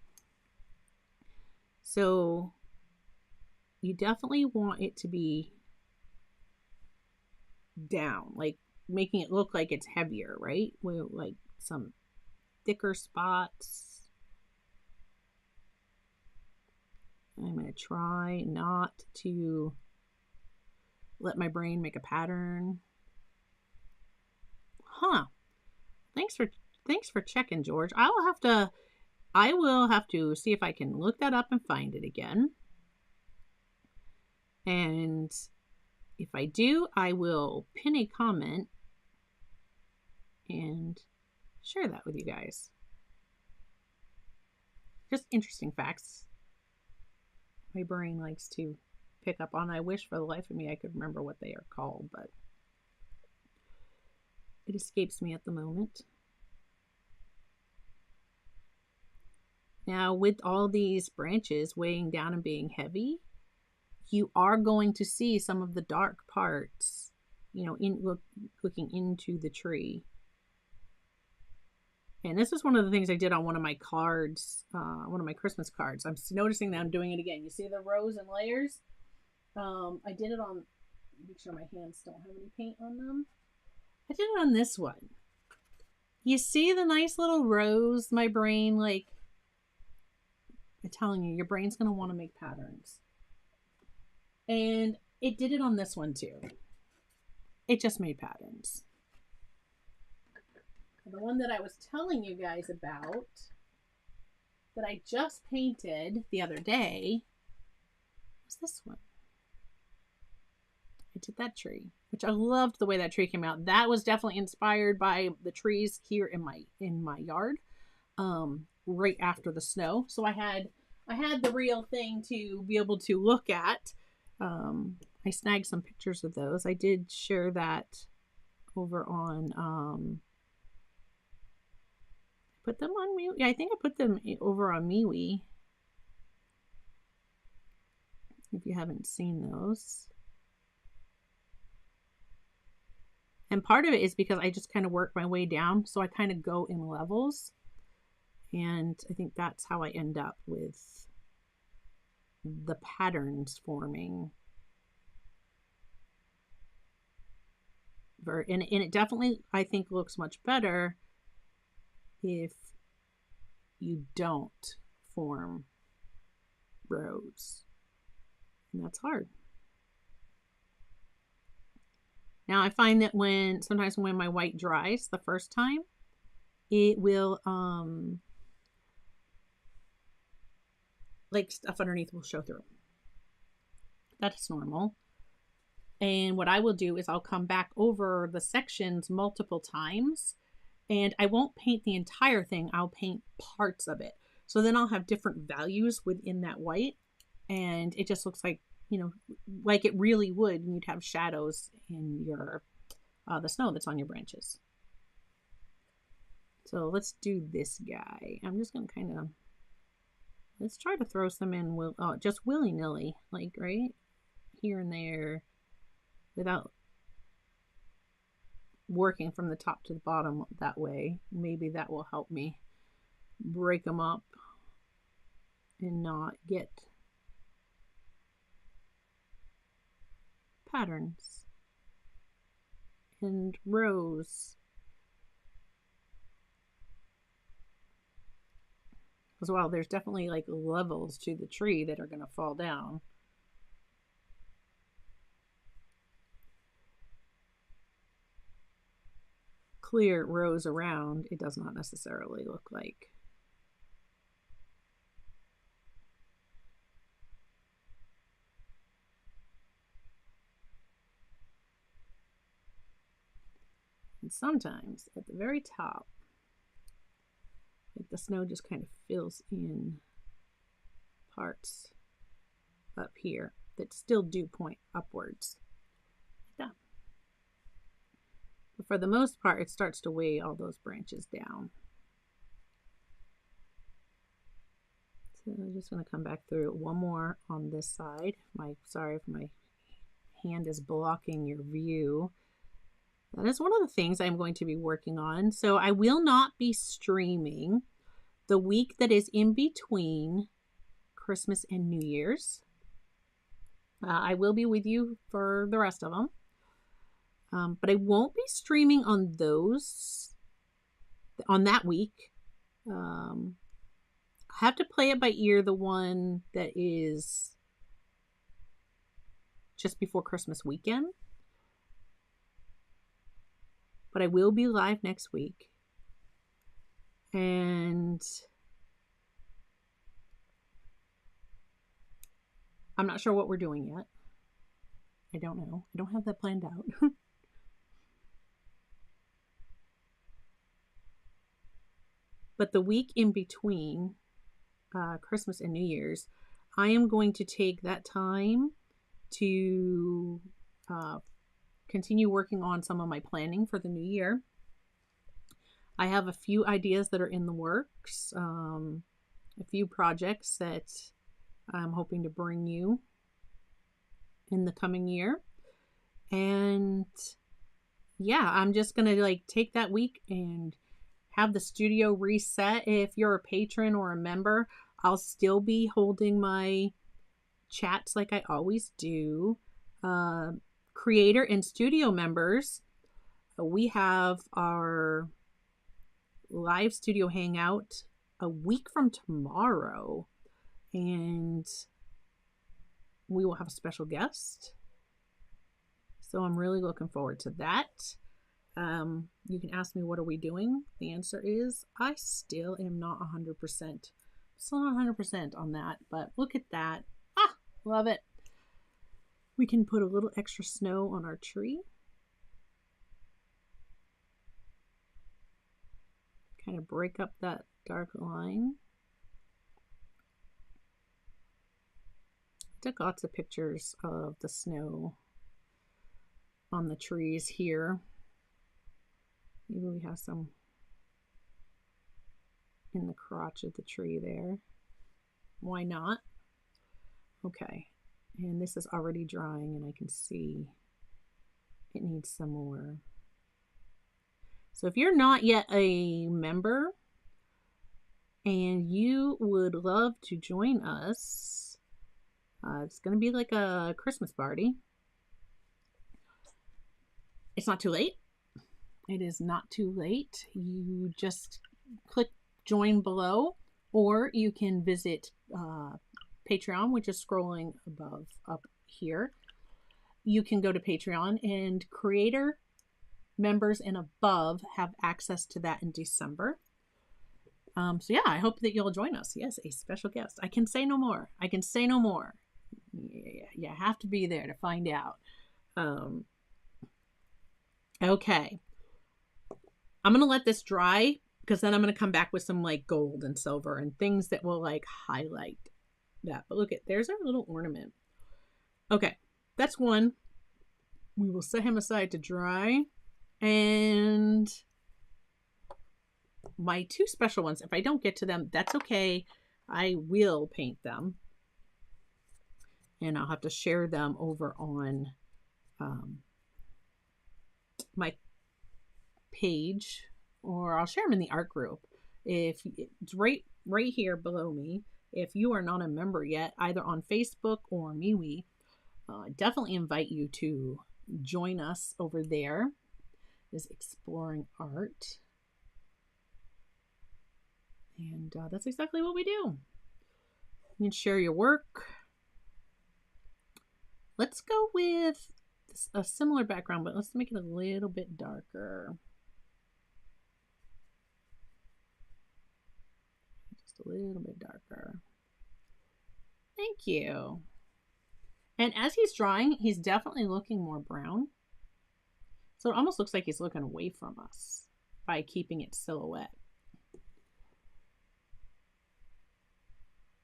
So you definitely want it to be down, like making it look like it's heavier, right? With like some thicker spots. I'm going to try not to let my brain make a pattern. Huh. Thanks for checking, George. I will have to see if I can look that up and find it again. And if I do, I will pin a comment and share that with you guys. Just interesting facts my brain likes to pick up on. I wish for the life of me I could remember what they are called, but it escapes me at the moment. Now, with all these branches weighing down and being heavy, you are going to see some of the dark parts, you know, looking into the tree. And this is one of the things I did on one of my cards, one of my Christmas cards. I'm noticing that I'm doing it again. You see the rows and layers? I did it on, make sure my hands don't have any paint on them. I did it on this one. You see the nice little rows? My brain, like, I'm telling you, your brain's going to want to make patterns. And it did it on this one too. It just made patterns. The one that I was telling you guys about that I just painted the other day was this one. I did that tree, which I loved the way that tree came out. That was definitely inspired by the trees here in my yard, right after the snow. So I had the real thing to be able to look at. I snagged some pictures of those. I did share that over on put them on me. Yeah, I think I put them over on MeWe. If you haven't seen those. And part of it is because I just kind of work my way down. So I kind of go in levels. And I think that's how I end up with the patterns forming. And it definitely, I think, looks much better if you don't form rows. And that's hard. Now I find that sometimes when my white dries the first time, it will like stuff underneath will show through. That's normal. And what I will do is I'll come back over the sections multiple times, and I won't paint the entire thing. I'll paint parts of it. So then I'll have different values within that white, and it just looks like, you know, like it really would, and you'd have shadows in your the snow that's on your branches. So let's do this guy. I'm just gonna kind of, let's try to throw some in just willy-nilly, like right here and there, without working from the top to the bottom that way. Maybe that will help me break them up and not get patterns and rows. As well, there's definitely like levels to the tree that are going to fall down. Clear rows around, it does not necessarily look like. And sometimes at the very top, like the snow just kind of fills in parts up here that still do point upwards. Like that. But for the most part, it starts to weigh all those branches down. So I'm just going to come back through one more on this side. Sorry if my hand is blocking your view. That is one of the things I'm going to be working on. So I will not be streaming the week that is in between Christmas and New Year's. I will be with you for the rest of them. But I won't be streaming on that week. I have to play it by ear, the one that is just before Christmas weekend. But I will be live next week. And I'm not sure what we're doing yet. I don't know. I don't have that planned out. But the week in between Christmas and New Year's, I am going to take that time to continue working on some of my planning for the new year. I have a few ideas that are in the works, a few projects that I'm hoping to bring you in the coming year. And yeah, I'm just going to like take that week and have the studio reset. If you're a patron or a member, I'll still be holding my chats like I always do. Creator and studio members, we have our live studio hangout a week from tomorrow, and we will have a special guest. So I'm really looking forward to that. You can ask me, what are we doing? The answer is, I still am not 100%. Still not 100% on that, but look at that. Ah, love it. We can put a little extra snow on our tree. Kind of break up that dark line. I took lots of pictures of the snow on the trees here. Maybe we have some in the crotch of the tree there. Why not? Okay, and this is already drying and I can see it needs some more. So if you're not yet a member and you would love to join us, it's going to be like a Christmas party. It's not too late. It is not too late. You just click join below, or you can visit Patreon, which is scrolling above up here. You can go to Patreon, and creator members and above have access to that in December. So yeah, I hope that you'll join us. Yes, a special guest. I can say no more. I can say no more. You have to be there to find out. Okay. I'm going to let this dry because then I'm going to come back with some like gold and silver and things that will like highlight that. But look at, there's our little ornament. Okay, that's one. We will set him aside to dry. And my two special ones, if I don't get to them, that's okay. I will paint them. And I'll have to share them over on my page, or I'll share them in the art group. If it's right here below me. If you are not a member yet, either on Facebook or MeWe, definitely invite you to join us over there. Is Exploring Art, and that's exactly what we do. You can share your work. Let's go with a similar background, but let's make it a little bit darker. Just a little bit darker. Thank you. And as he's drying, he's definitely looking more brown. So it almost looks like he's looking away from us by keeping it silhouette.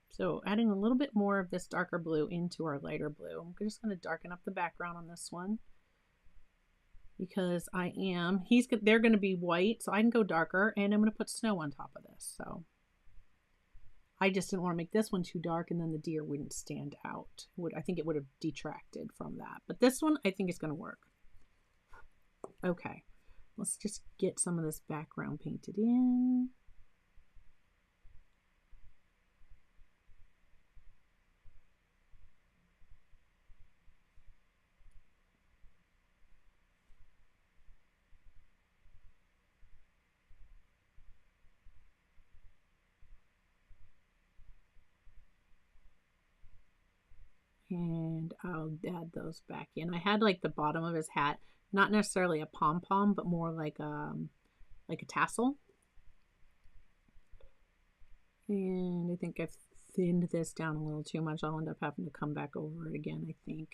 So adding a little bit more of this darker blue into our lighter blue. I'm just going to darken up the background on this one because they're going to be white, so I can go darker, and I'm going to put snow on top of this. So I just didn't want to make this one too dark and then the deer wouldn't stand out. I think it would have detracted from that. But this one I think is going to work. Okay, let's just get some of this background painted in. And I'll add those back in. I had like the bottom of his hat, not necessarily a pom-pom, but more like a tassel. And I think I've thinned this down a little too much. I'll end up having to come back over it again, I think.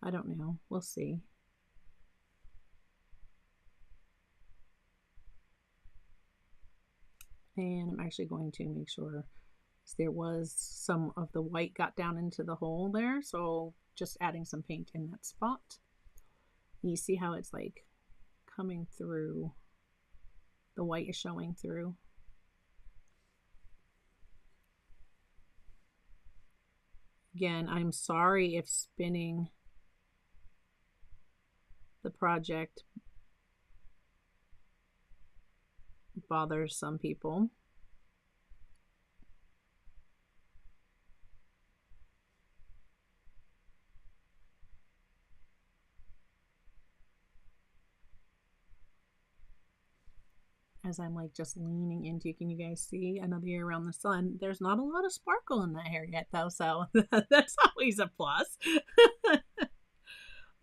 I don't know. We'll see. And I'm actually going to make sure there was some of the white got down into the hole there, so just adding some paint in that spot. You see how it's like coming through, the white is showing through. Again, I'm sorry if spinning the project bothers some people. As I'm like just leaning into, can you guys see another year around the sun? There's not a lot of sparkle in that hair yet though, so that's always a plus.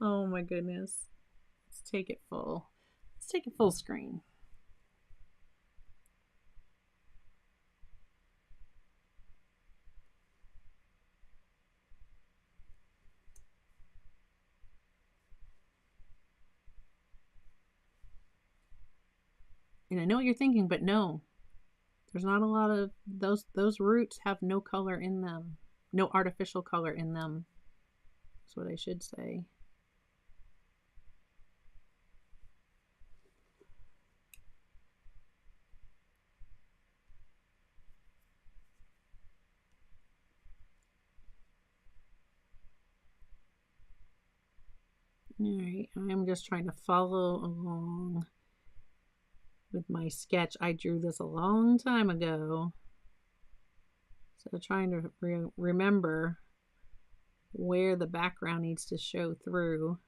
Oh my goodness. Let's take it full. Let's take it full screen. And I know what you're thinking, but no, there's not a lot of those roots have no color in them. No artificial color in them. That's what I should say. All right, I'm just trying to follow along with my sketch. I drew this a long time ago. So trying to remember where the background needs to show through.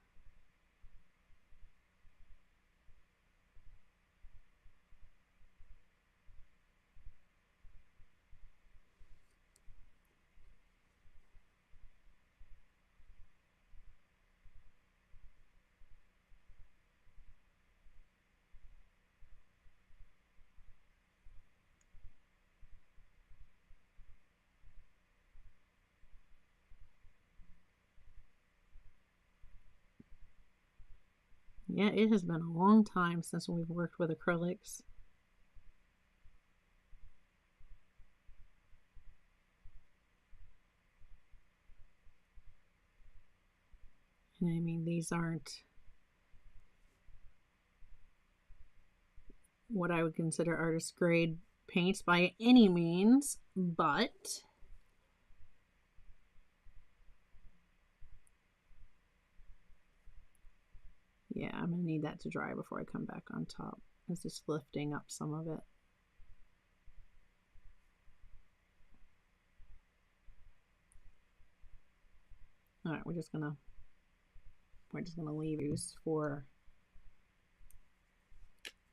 Yeah, it has been a long time since we've worked with acrylics. And I mean, these aren't what I would consider artist grade paints by any means, but yeah, I'm gonna need that to dry before I come back on top. It's just lifting up some of it. All right, we're just gonna leave these for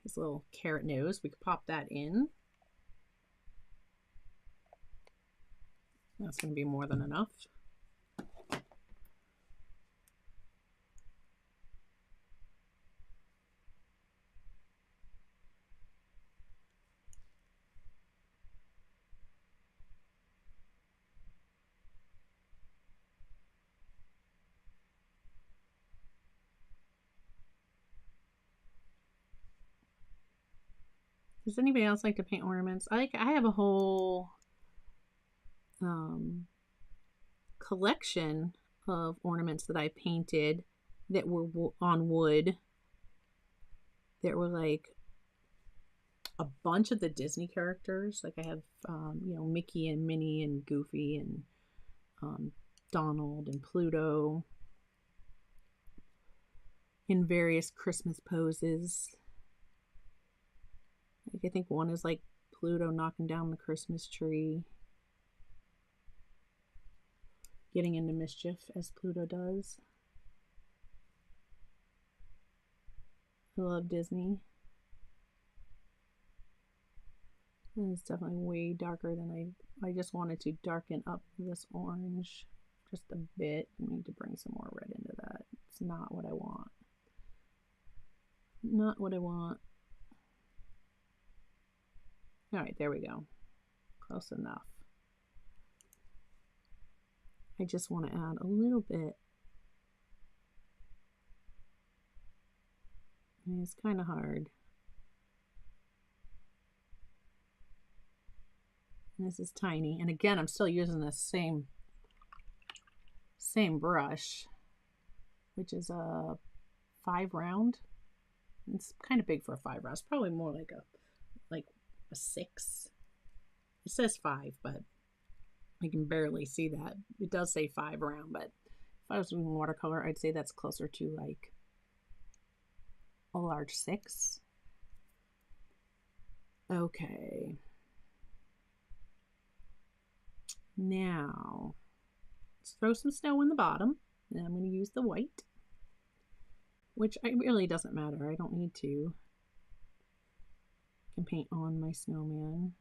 his little carrot nose. We could pop that in. That's gonna be more than enough. Does anybody else like to paint ornaments? I have a whole collection of ornaments that I painted that were on wood. There were like a bunch of the Disney characters. Like I have, you know, Mickey and Minnie and Goofy and Donald and Pluto in various Christmas poses. Like I think one is like Pluto knocking down the Christmas tree, getting into mischief as Pluto does. I love Disney. And it's definitely way darker than I just wanted to darken up this orange just a bit. I need to bring some more red into that. It's not what I want. Not what I want. All right, there we go. Close enough. I just want to add a little bit. I mean, it's kind of hard. And this is tiny. And again, I'm still using the same brush, which is a 5 round. It's kind of big for a 5 round. It's probably more like a 6. It says 5, but I can barely see that. It does say 5 round, but if I was doing watercolor, I'd say that's closer to like a large 6. Okay. Now, let's throw some snow in the bottom. And I'm going to use the white, which really doesn't matter. I don't need to. I can paint on my snowman.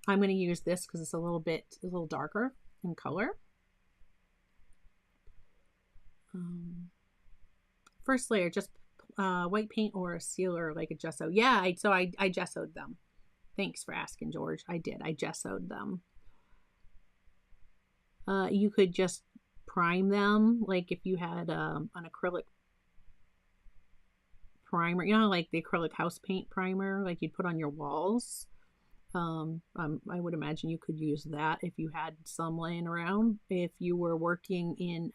I'm going to use this because it's a little darker in color. First layer, just white paint or a sealer like a gesso? Yeah, I gessoed them. Thanks for asking, George. I did. I gessoed them. You could just prime them, like if you had an acrylic primer, you know, like the acrylic house paint primer, like you'd put on your walls. I would imagine you could use that if you had some laying around. If you were working in,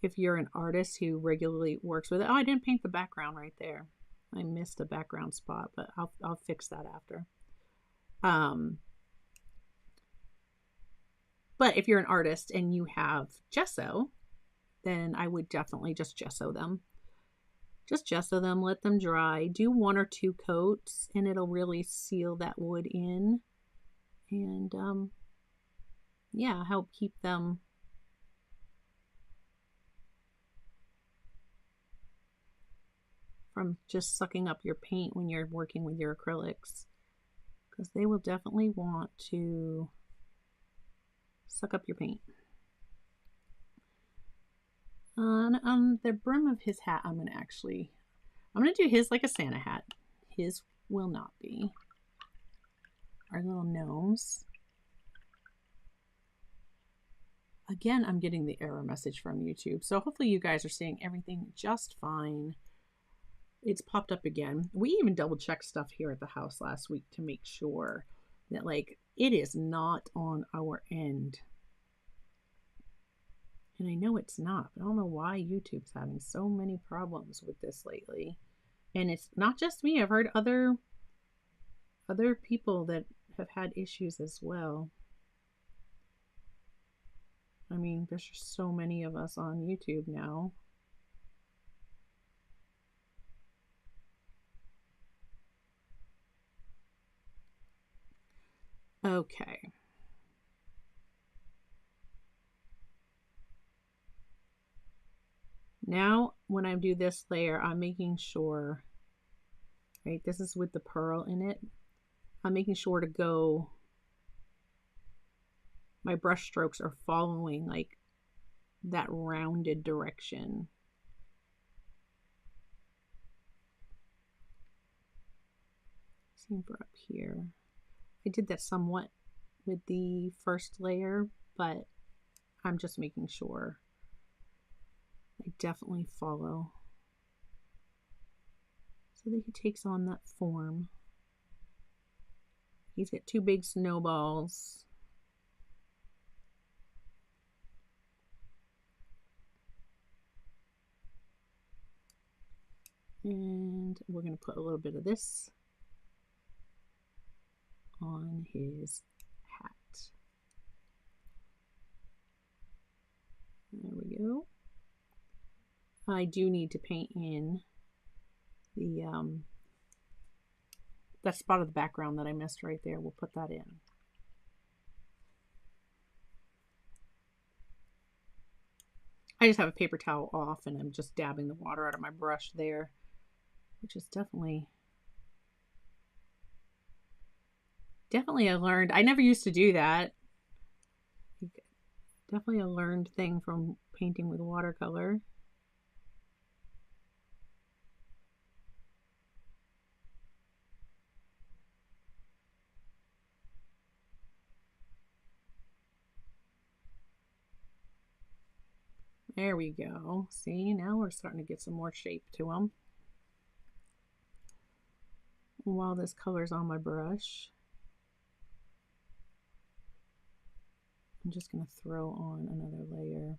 if you're an artist who regularly works with it. Oh, I didn't paint the background right there. I missed a background spot, but I'll fix that after. But if you're an artist and you have gesso, then I would definitely just gesso them. Just gesso them, let them dry. Do 1 or 2 coats, and it'll really seal that wood in. And yeah, help keep them from just sucking up your paint when you're working with your acrylics, because they will definitely want to suck up your paint. On the brim of his hat, I'm gonna do his like a Santa hat. His will not be. Our little gnomes. Again, I'm getting the error message from YouTube, so hopefully you guys are seeing everything just fine. It's popped up again. We even double checked stuff here at the house last week to make sure that like it is not on our end. And I know it's not, but I don't know why YouTube's having so many problems with this lately. And it's not just me. I've heard other people that have had issues as well. I mean, there's just so many of us on YouTube now. Okay. Now, when I do this layer, I'm making sure, right, this is with the pearl in it. I'm making sure to go, my brush strokes are following like that rounded direction. Same for up here. I did that somewhat with the first layer, but I'm just making sure I definitely follow so that he takes on that form. He's got 2 big snowballs. And we're going to put a little bit of this on his hat. There we go. I do need to paint in the that spot of the background that I missed right there. We'll put that in. I just have a paper towel off and I'm just dabbing the water out of my brush there, which is definitely I learned. I never used to do that. Definitely a learned thing from painting with watercolor. There we go. See, now we're starting to get some more shape to them. While this color's on my brush, I'm just going to throw on another layer.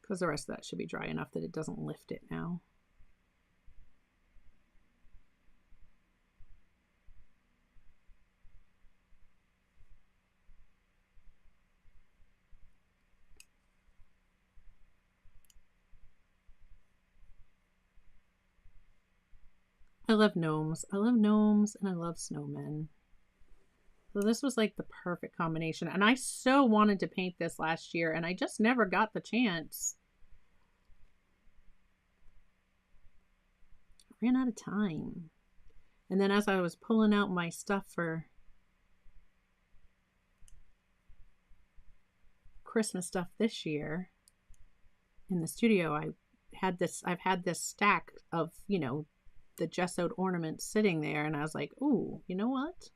Because the rest of that should be dry enough that it doesn't lift it now. I love gnomes. I love gnomes and I love snowmen. So this was like the perfect combination. And I so wanted to paint this last year and I just never got the chance. I ran out of time. And then as I was pulling out my stuff for Christmas stuff this year in the studio, I've had this stack of, the gessoed ornaments sitting there, and I was like, ooh, you know what?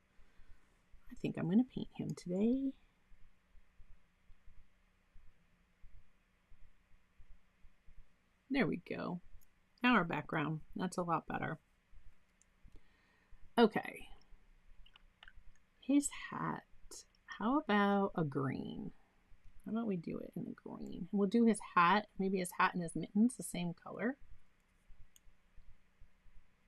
I think I'm going to paint him today. There we go. Now our background. That's a lot better. Okay. His hat. How about a green? How about we do it in the green? We'll do his hat, maybe his hat and his mittens the same color.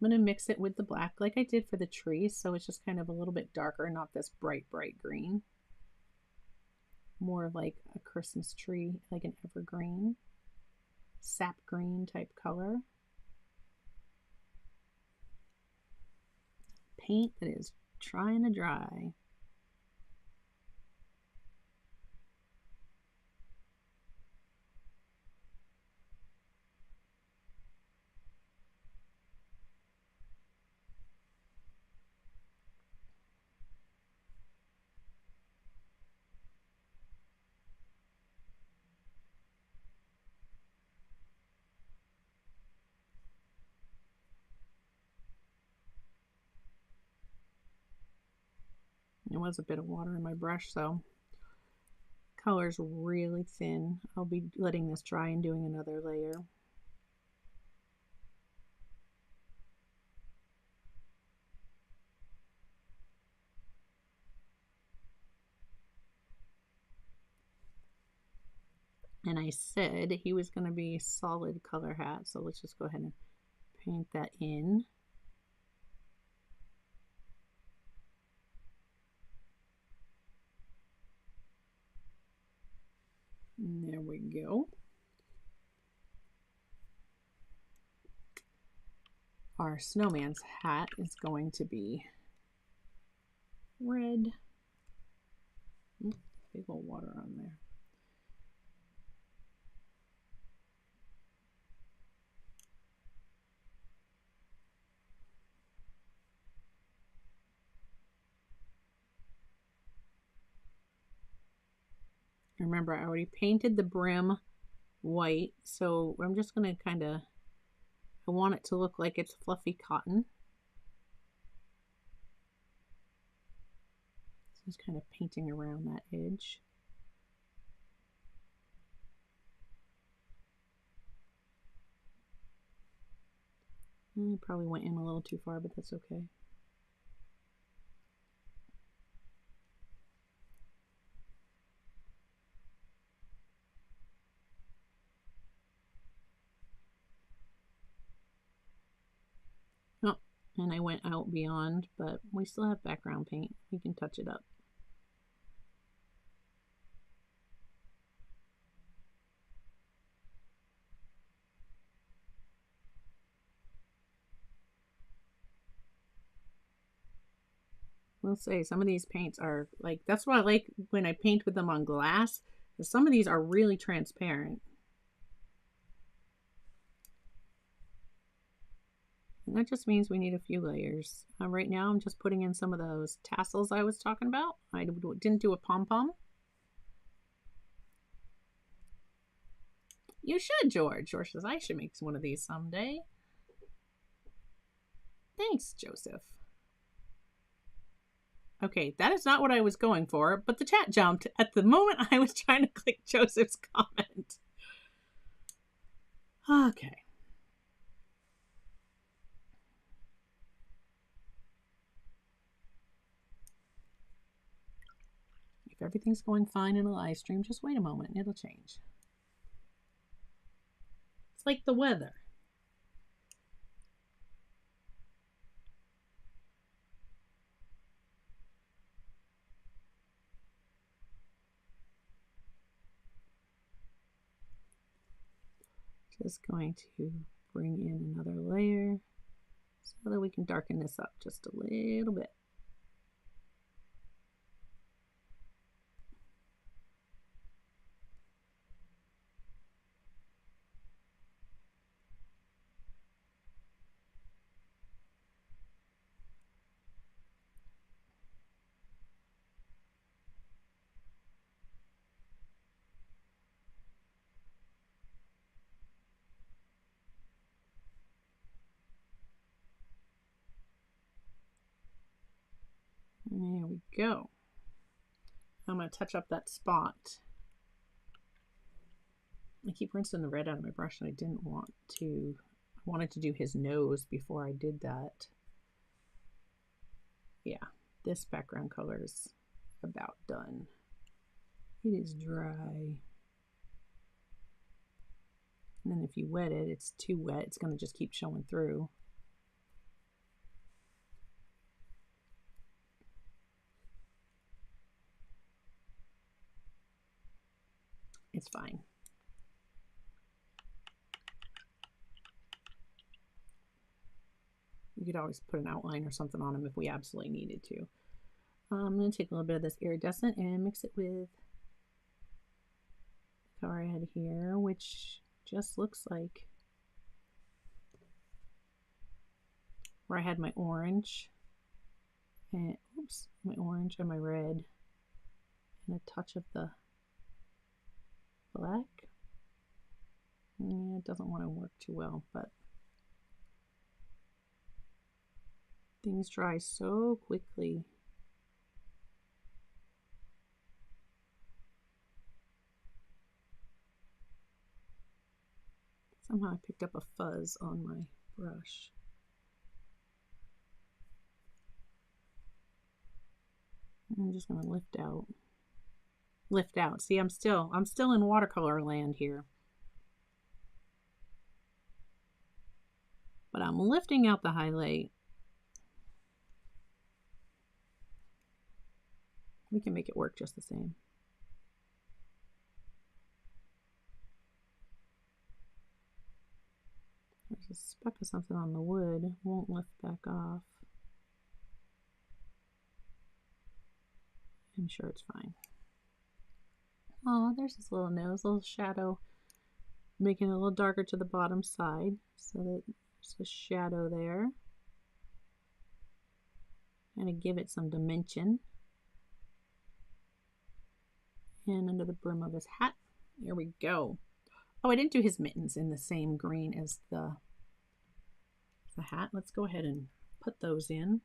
I'm going to mix it with the black like I did for the tree, so it's just kind of a little bit darker, not this bright, bright green. More of like a Christmas tree, like an evergreen, sap green type color. Paint that is trying to dry. There was a bit of water in my brush, so color's really thin. I'll be letting this dry and doing another layer. And I said he was going to be solid color hat, so let's just go ahead and paint that in. And there we go. Our snowman's hat is going to be red. Big old water on there. Remember, I already painted the brim white, so I'm just going to kind of, I want it to look like it's fluffy cotton. So just kind of painting around that edge. I probably went in a little too far, but that's okay. Oh, and I went out beyond, but we still have background paint. We can touch it up. We'll say some of these paints are like, that's why I like when I paint with them on glass. Some of these are really transparent. And that just means we need a few layers. Right now I'm just putting in some of those tassels I was talking about. I didn't do a pom-pom. You should, George. George says I should make one of these someday. Thanks, Joseph. Okay, that is not what I was going for, but the chat jumped at the moment I was trying to click Joseph's comment. Okay. If everything's going fine in a live stream, just wait a moment, it'll change. It's like the weather. Just going to bring in another layer so that we can darken this up just a little bit. we go. I'm going to touch up that spot. I keep rinsing the red out of my brush, and I didn't want to. I wanted to do his nose before I did that. Yeah, this background color is about done. It is dry. And then if you wet it, it's too wet. It's going to just keep showing through. It's fine. You could always put an outline or something on them if we absolutely needed to. I'm going to take a little bit of this iridescent and mix it with the color I had here, which just looks like where I had my orange and my orange and my red and a touch of the black. Yeah, it doesn't want to work too well, but things dry so quickly. Somehow I picked up a fuzz on my brush. I'm just going to lift out. Lift out. See, I'm still in watercolor land here. But I'm lifting out the highlight. We can make it work just the same. There's a speck of something on the wood. Won't lift back off. I'm sure it's fine. Oh, there's this little nose, little shadow. Making it a little darker to the bottom side so that there's a shadow there. Kind of give it some dimension. And under the brim of his hat. Here we go. Oh, I didn't do his mittens in the same green as the hat. Let's go ahead and put those in.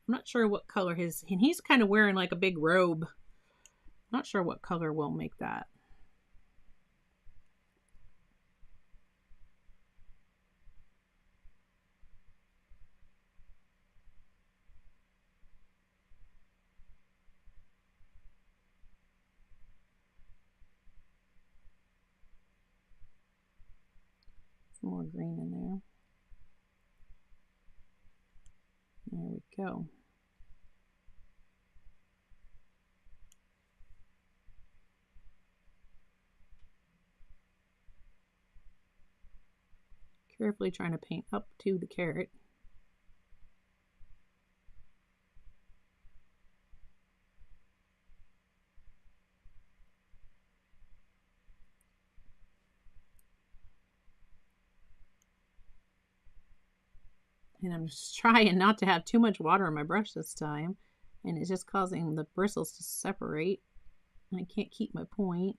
I'm not sure what color his, and he's kind of wearing like a big robe. I'm not sure what color will make that. Some more green in there. There we go. Carefully trying to paint up to the carrot. And I'm just trying not to have too much water on my brush this time. And it's just causing the bristles to separate. And I can't keep my point.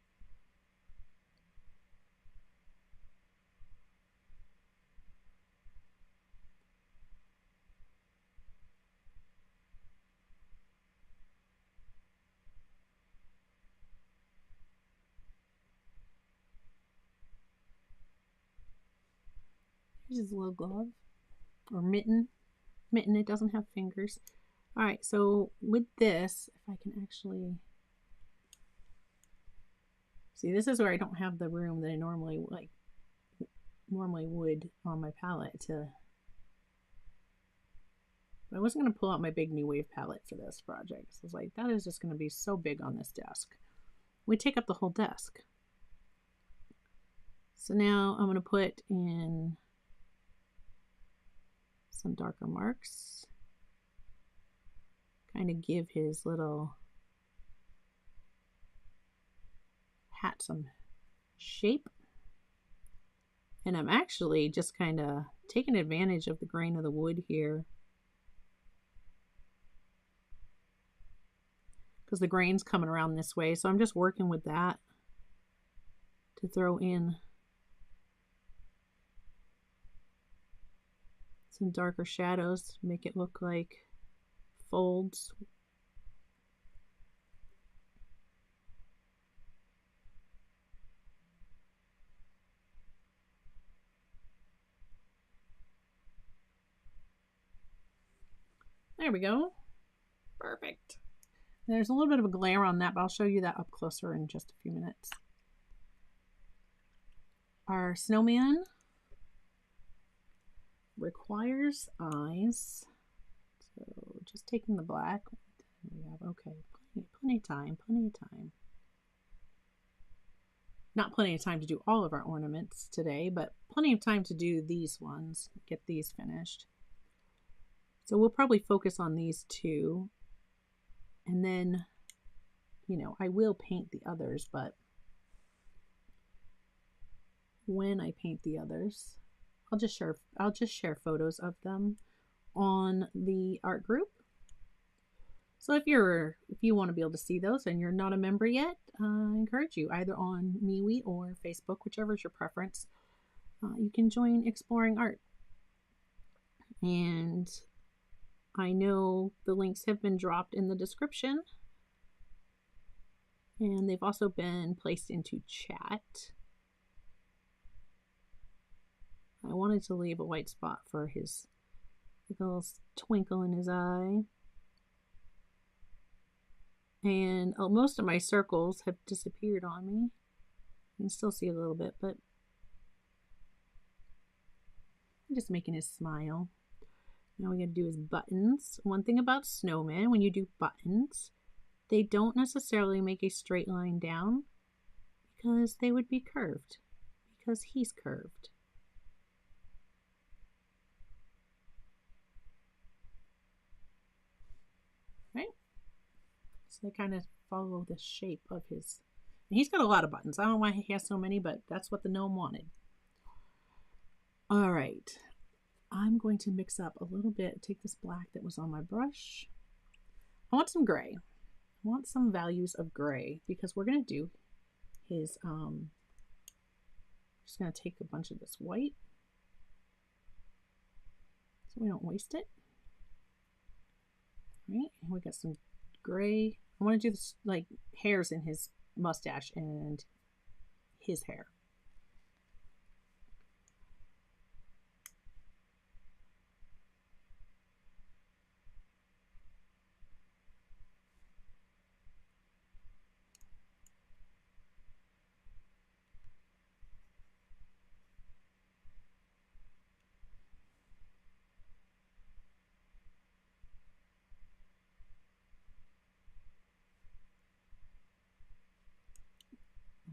Here's his little glove. Or mitten. Mitten, it doesn't have fingers. Alright, so with this, if I can actually... See, this is where I don't have the room that I normally would on my palette to... I wasn't going to pull out my big New Wave palette for this project. So I was like, that is just going to be so big on this desk. We take up the whole desk. So now I'm going to put in some darker marks. Kind of give his little hat some shape. And I'm actually just kind of taking advantage of the grain of the wood here, because the grain's coming around this way. So I'm just working with that to throw in some darker shadows to make it look like folds There we go. Perfect. There's a little bit of a glare on that, but I'll show you that up closer in just a few minutes. Our snowman requires eyes. So just taking the black. We have, okay, plenty of time, plenty of time. Not plenty of time to do all of our ornaments today, but plenty of time to do these ones, get these finished. So we'll probably focus on these two. And then, you know, I will paint the others, but when I paint the others, I'll just share photos of them on the art group. So if you want to be able to see those and you're not a member yet, I encourage you either on MeWe or Facebook, whichever is your preference. You can join Exploring Art. And I know the links have been dropped in the description. And they've also been placed into chat. I wanted to leave a white spot for his little twinkle in his eye. And most of my circles have disappeared on me. You can still see a little bit, but I'm just making his smile. Now we got to do his buttons. One thing about snowmen, when you do buttons, they don't necessarily make a straight line down because they would be curved because he's curved. Right? So they kind of follow the shape of his. And he's got a lot of buttons. I don't know why he has so many, but that's what the gnome wanted. All right. I'm going to mix up a little bit. Take this black that was on my brush. I want some gray. I want some values of gray because we're going to do his, just going to take a bunch of this white so we don't waste it. All right. And we got some gray. I want to do this like hairs in his mustache and his hair.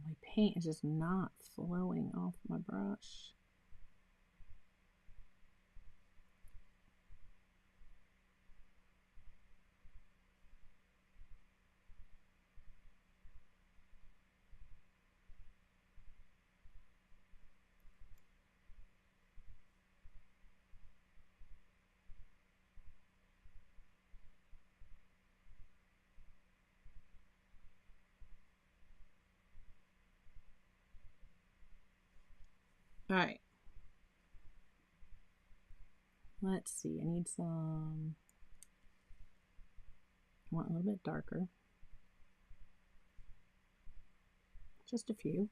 My paint is just not flowing off my brush. All right. Let's see. I need some. I want a little bit darker. Just a few.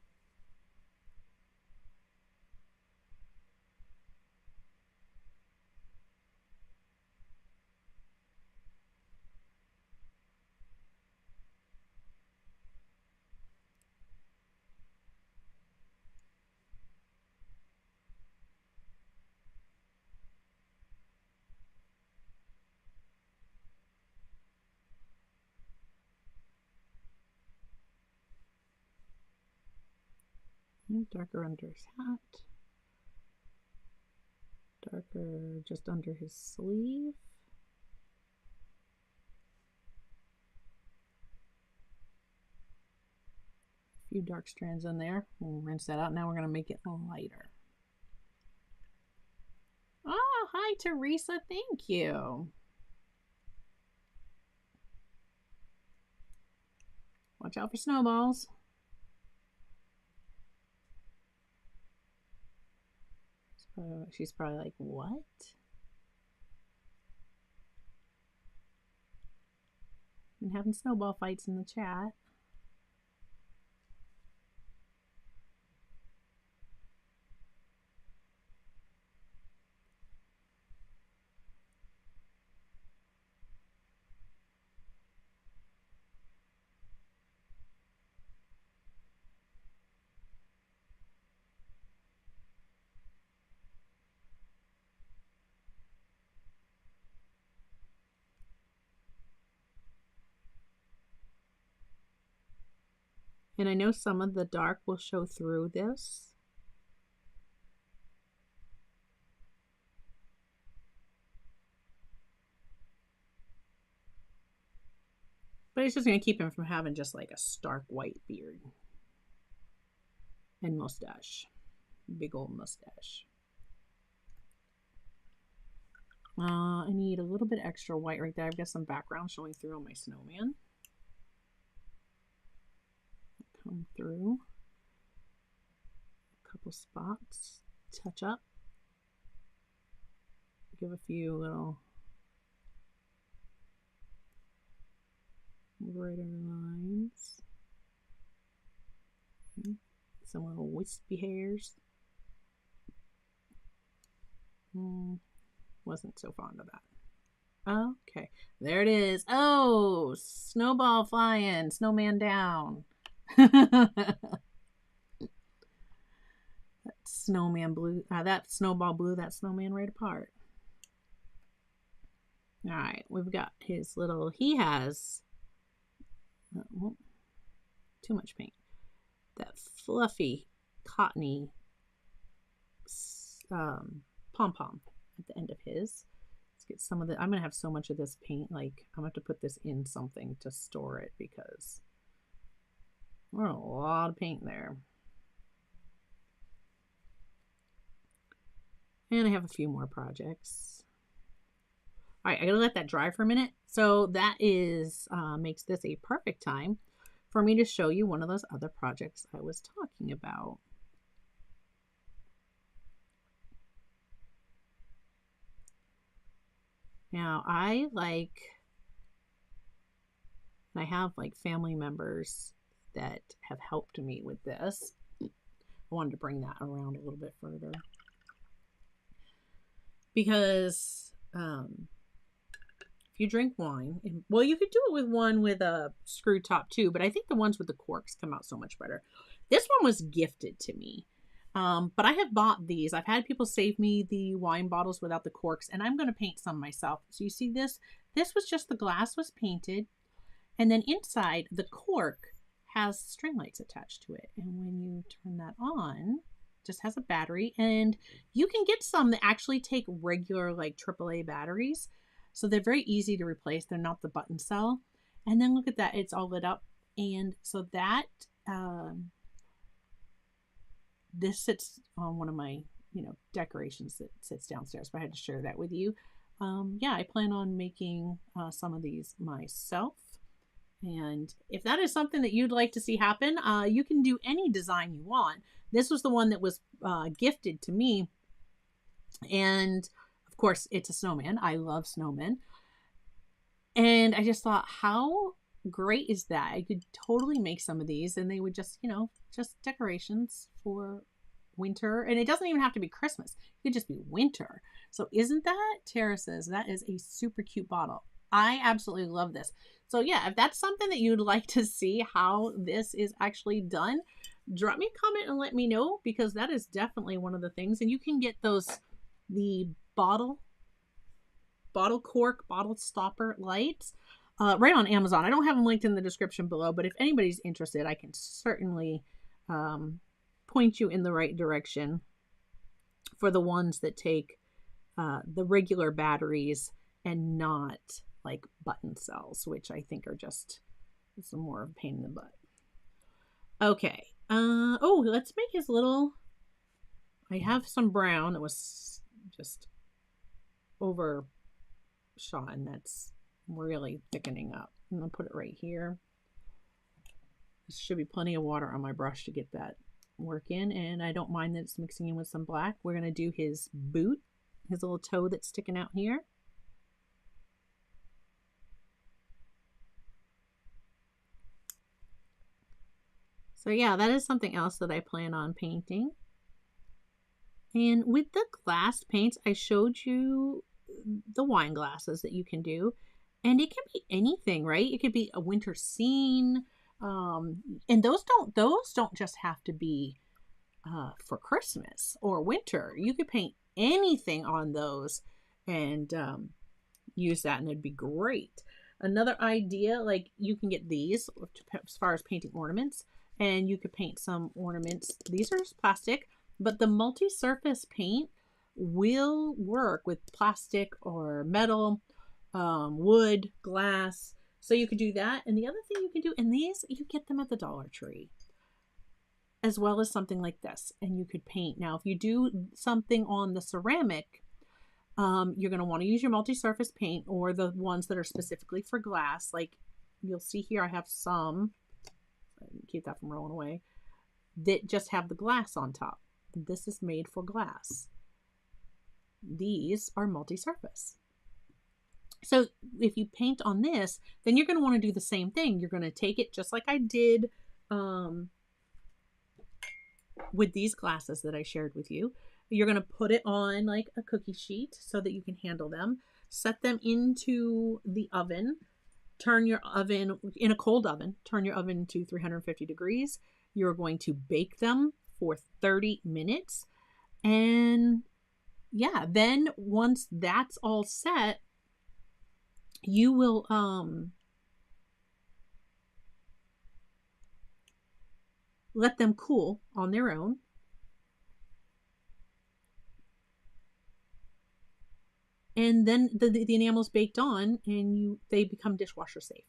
Darker under his hat. Darker just under his sleeve. A few dark strands in there. We'll rinse that out. Now we're going to make it lighter. Oh, hi, Teresa. Thank you. Watch out for snowballs. So she's probably like, what? Been having snowball fights in the chat. And I know some of the dark will show through this. But it's just going to keep him from having just like a stark white beard. And mustache. Big old mustache. I need a little bit extra white right there. I've got some background showing through on my snowman. Come through. A couple spots. Touch up. Give a few little brighter lines. Some little wispy hairs. Wasn't so fond of that. Okay, there it is. Oh, snowball flying, snowman down. That snowman blew, that snowball blew that snowman right apart. All right, we've got his little, he has, too much paint. That fluffy, cottony pom-pom at the end of his. Let's get some of the, I'm going to have so much of this paint, like I'm going to have to put this in something to store it because there's a lot of paint there. And I have a few more projects. All right, I gotta let that dry for a minute. So that is makes this a perfect time for me to show you one of those other projects I was talking about. Now I have like family members that have helped me with this. I wanted to bring that around a little bit further because if you drink wine, well, you could do it with one with a screw top too, but I think the ones with the corks come out so much better. This one was gifted to me, but I have bought these. I've had people save me the wine bottles without the corks, and I'm going to paint some myself. So you see this? This was just the glass was painted, and then inside the cork has string lights attached to it. And when you turn that on, just has a battery, and you can get some that actually take regular like AAA batteries. So they're very easy to replace. They're not the button cell. And then look at that. It's all lit up. And so that, this sits on one of my, decorations that sits downstairs, but I had to share that with you. Yeah, I plan on making some of these myself. And if that is something that you'd like to see happen, you can do any design you want. This was the one that was gifted to me. And of course, it's a snowman. I love snowmen. And I just thought, how great is that? I could totally make some of these and they would just, just decorations for winter. And it doesn't even have to be Christmas. It could just be winter. So isn't that, Tara says, that is a super cute bottle. I absolutely love this. So yeah, if that's something that you'd like to see how this is actually done, drop me a comment and let me know, because that is definitely one of the things. And you can get the bottle cork, bottle stopper lights right on Amazon. I don't have them linked in the description below, but if anybody's interested, I can certainly point you in the right direction for the ones that take the regular batteries and not like button cells, which I think are just some more of a pain in the butt. Okay. Oh, let's make his little, I have some brown that was just overshot, and that's really thickening up. I'm going to put it right here. There should be plenty of water on my brush to get that work in, and I don't mind that it's mixing in with some black. We're going to do his boot, his little toe that's sticking out here. So yeah, that is something else that I plan on painting. And with the glass paints, I showed you the wine glasses that you can do. And it can be anything, right? It could be a winter scene. And those don't just have to be for Christmas or winter. You could paint anything on those and use that, and it'd be great. Another idea, like you can get these as far as painting ornaments, and you could paint some ornaments. These are plastic, but the multi-surface paint will work with plastic or metal, wood, glass. So you could do that. And the other thing you can do, and these, you get them at the Dollar Tree, as well as something like this. And you could paint. Now, if you do something on the ceramic, you're going to want to use your multi-surface paint or the ones that are specifically for glass. Like you'll see here, I have some, keep that from rolling away, that just have the glass on top. This is made for glass. These are multi-surface. So if you paint on this, then you're going to want to do the same thing. You're going to take it just like I did with these glasses that I shared with you. You're going to put it on like a cookie sheet so that you can handle them. Set them into the oven. Turn your oven, in a cold oven, turn your oven to 350 degrees. You're going to bake them for 30 minutes. And yeah, then once that's all set, you will let them cool on their own. And then the enamel's baked on, and they become dishwasher safe.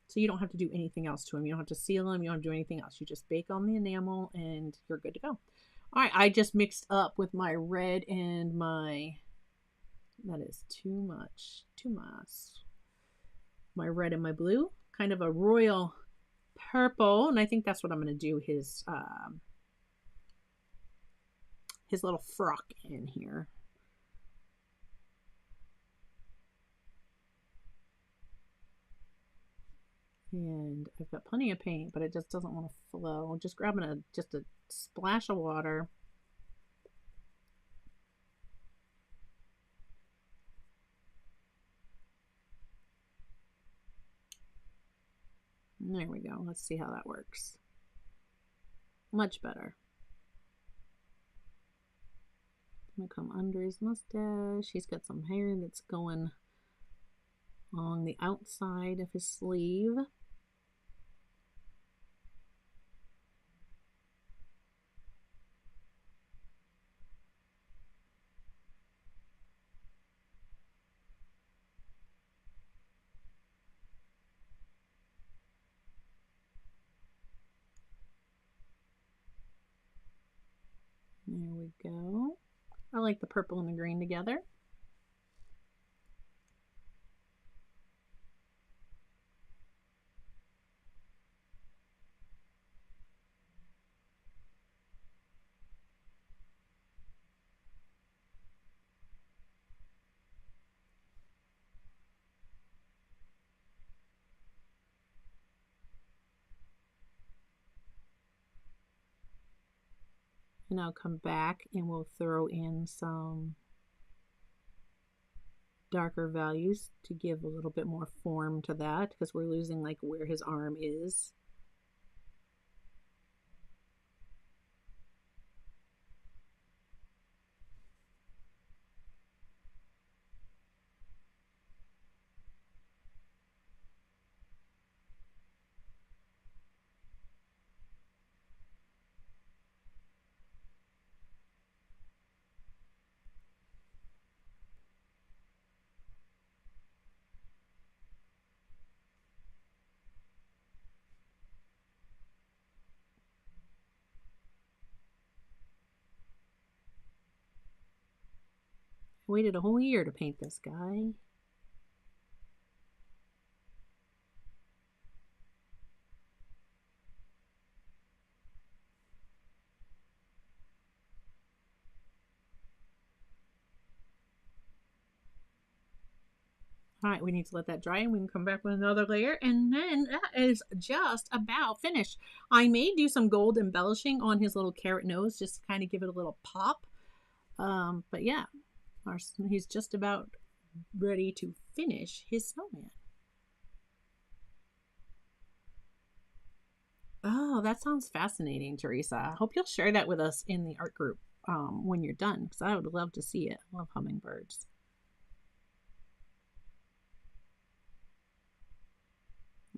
So you don't have to do anything else to them. You don't have to seal them. You don't have to do anything else. You just bake on the enamel and you're good to go. All right, I just mixed up with my red and my, that is too much, my red and my blue, kind of a royal purple. And I think that's what I'm going to do his little frock in here. And I've got plenty of paint, but it just doesn't want to flow. Just grabbing just a splash of water. There we go. Let's see how that works. Much better. I'm gonna come under his mustache. He's got some hair that's going along the outside of his sleeve. There we go. I like the purple and the green together. And I'll come back and we'll throw in some darker values to give a little bit more form to that, because we're losing like where his arm is. I waited a whole year to paint this guy. All right, we need to let that dry and we can come back with another layer, and then that is just about finished. I may do some gold embellishing on his little carrot nose just to kind of give it a little pop. But yeah, he's just about ready to finish his snowman. Oh, that sounds fascinating, Teresa. I hope you'll share that with us in the art group when you're done, because I would love to see it. I love hummingbirds.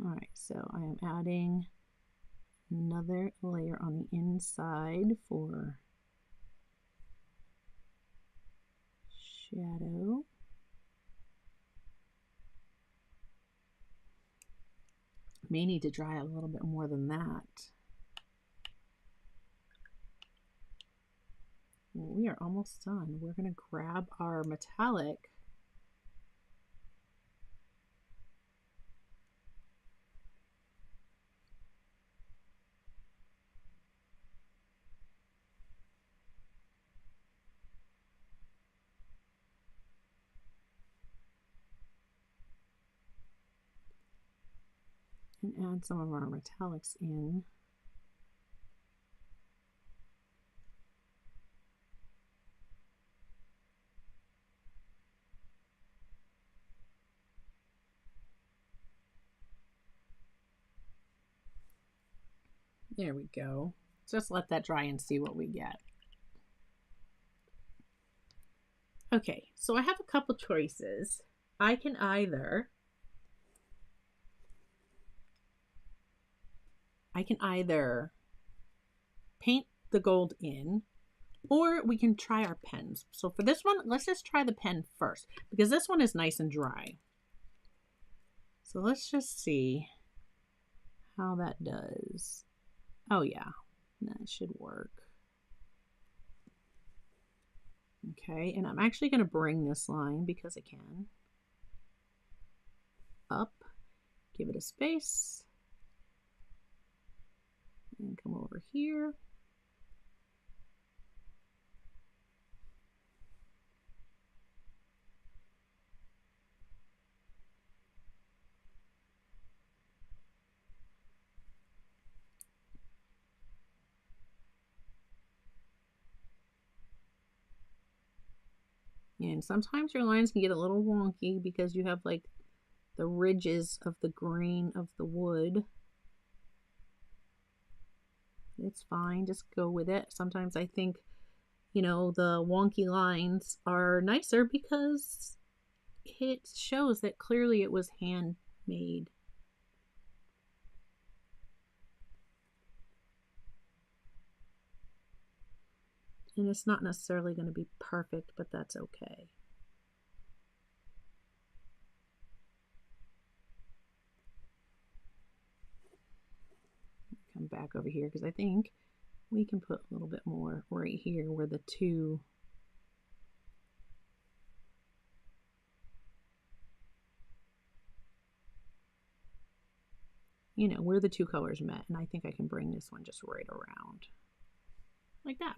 All right, so I am adding another layer on the inside for shadow. May need to dry a little bit more than that. We are almost done. We're going to grab our metallic and add some of our metallics in. There we go. Just let that dry and see what we get. Okay, so I have a couple choices. I can either paint the gold in, or we can try our pens. So for this one, let's just try the pen first, because this one is nice and dry. So let's just see how that does. Oh yeah, that should work. Okay, and I'm actually going to bring this line, because I can, up, give it a space, and come over here. And sometimes your lines can get a little wonky because you have like the ridges of the grain of the wood. It's fine, just go with it. Sometimes I think, you know, the wonky lines are nicer because it shows that clearly it was handmade. And it's not necessarily going to be perfect, but that's okay. Come back over here because I think we can put a little bit more right here where the two where the two colors met. And I think I can bring this one just right around like that.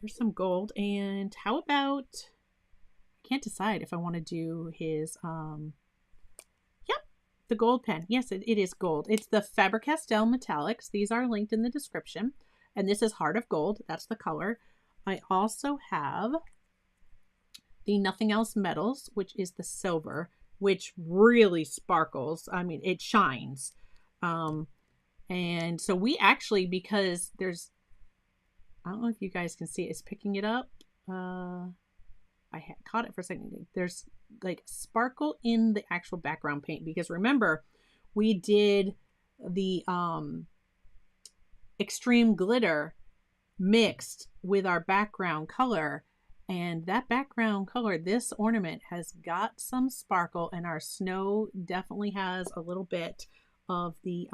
There's some gold. And how about, I can't decide if I want to do his, yep, the gold pen. Yes, it is gold. It's the Faber-Castell Metallics. These are linked in the description. And this is Heart of Gold. That's the color. I also have the Nothing Else Metals, which is the silver, which really sparkles. I mean, it shines. And so we actually, because there's, I don't know if you guys can see it, it's picking it up. I had caught it for a second. There's like sparkle in the actual background paint, because remember, we did the extreme glitter mixed with our background color, and that background color, this ornament has got some sparkle, and our snow definitely has a little bit of the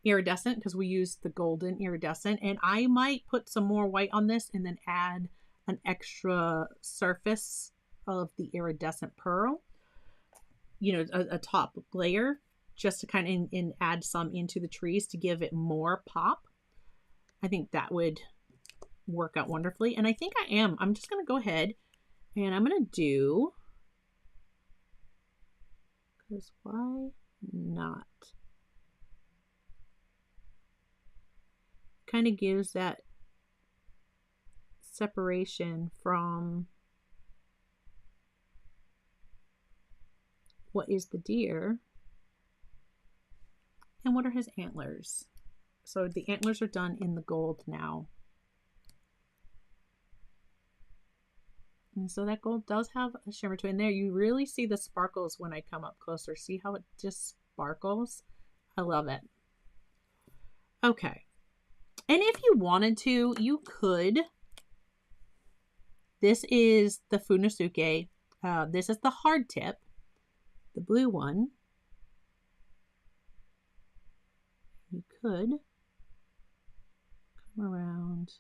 iridescent, because we used the golden iridescent. And I might put some more white on this and then add an extra surface of the iridescent pearl, a top layer, just to kind of add some into the trees to give it more pop. I think that would work out wonderfully. And I think I'm just going to go ahead and I'm going to do, because why not? Kind of gives that separation from what is the deer and what are his antlers. So the antlers are done in the gold now. And so that gold does have a shimmer to it. And there you really see the sparkles when I come up closer. See how it just sparkles? I love it. Okay. And if you wanted to, you could. This is the Funosuke. This is the hard tip, the blue one. You could come around.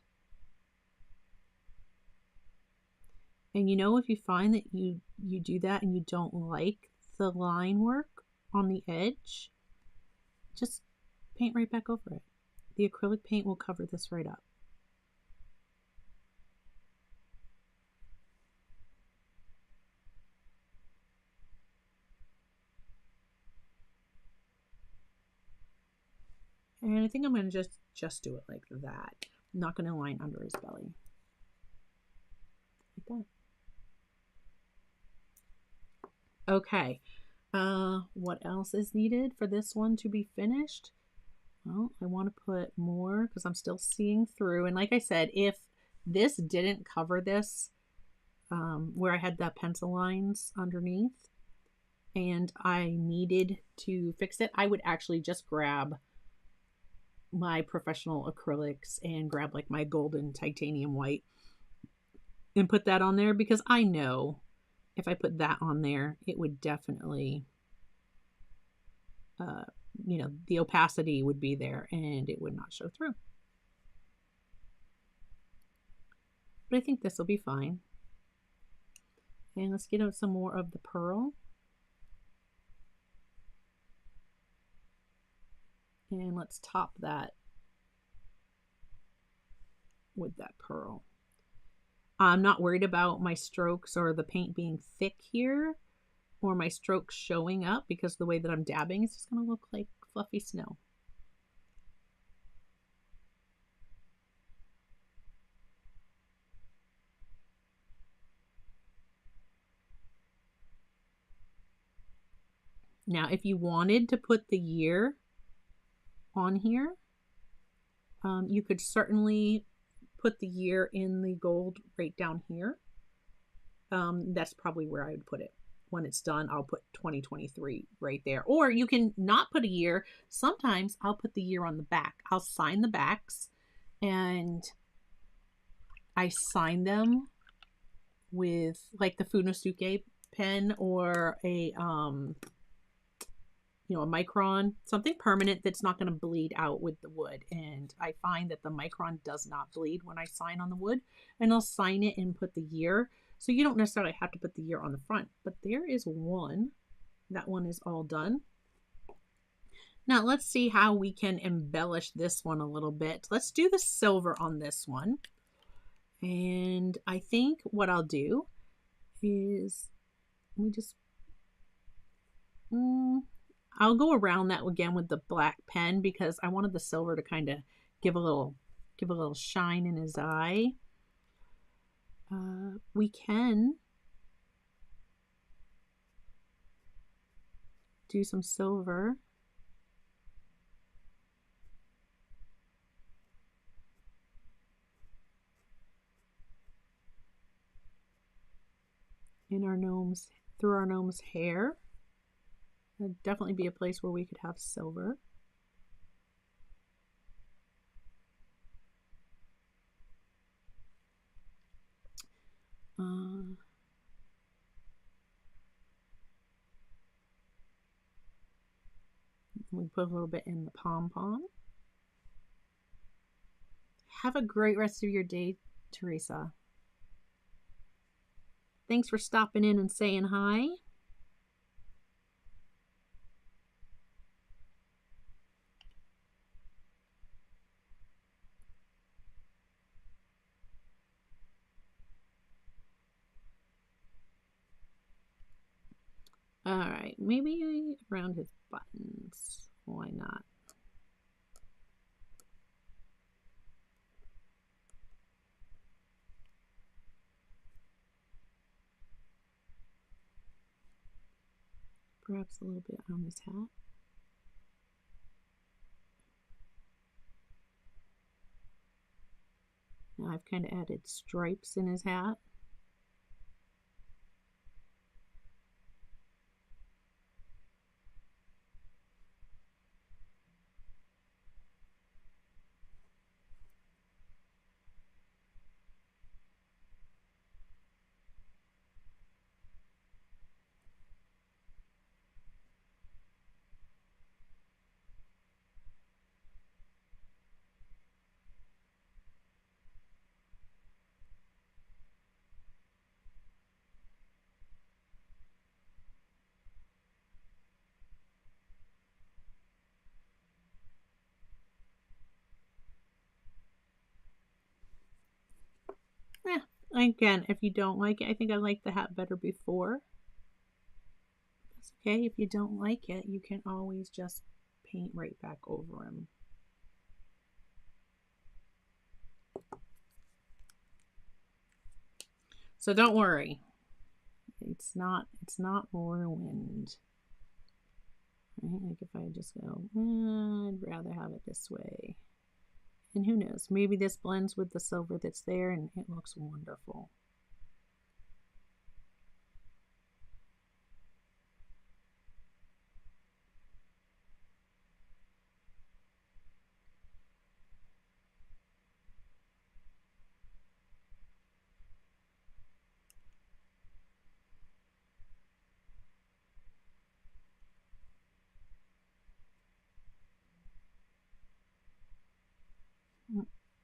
And you know, if you find that you do that and you don't like the line work on the edge, just paint right back over it. The acrylic paint will cover this right up. And I think I'm going to just do it like that. I'm not going to line under his belly. Like that. Okay. What else is needed for this one to be finished? Well, I want to put more because I'm still seeing through. And like I said, if this didn't cover this, where I had the pencil lines underneath, and I needed to fix it, I would actually just grab my professional acrylics and grab like my golden titanium white and put that on there, because I know if I put that on there, it would definitely, the opacity would be there and it would not show through. But I think this will be fine. And let's get out some more of the pearl. And let's top that with that pearl. I'm not worried about my strokes or the paint being thick here or my strokes showing up, because the way that I'm dabbing is just going to look like fluffy snow. Now, if you wanted to put the year on here, you could certainly put the year in the gold right down here. That's probably where I would put it. When it's done, I'll put 2023 right there. Or you can not put a year. Sometimes I'll put the year on the back. I'll sign the backs, and I sign them with like the Funosuke pen or a a micron, something permanent that's not going to bleed out with the wood. And I find that the micron does not bleed when I sign on the wood, and I'll sign it and put the year. So you don't necessarily have to put the year on the front, but there is one. That one is all done. Now let's see how we can embellish this one a little bit. Let's do the silver on this one. And I think what I'll do is, let me just, I'll go around that again with the black pen, because I wanted the silver to kind of give a little shine in his eye. We can do some silver. In our gnome's, through our gnome's hair. That'd definitely be a place where we could have silver. We put a little bit in the pom-pom. Have a great rest of your day, Teresa. Thanks for stopping in and saying hi. All right, maybe around his buttons. Why not? Perhaps a little bit on his hat. Now I've kind of added stripes in his hat. Again, if you don't like it, I think I liked the hat better before. That's okay. If you don't like it, you can always just paint right back over him. So don't worry. It's not ruined. Right? Like if I just go, I'd rather have it this way. And who knows, maybe this blends with the silver that's there and it looks wonderful.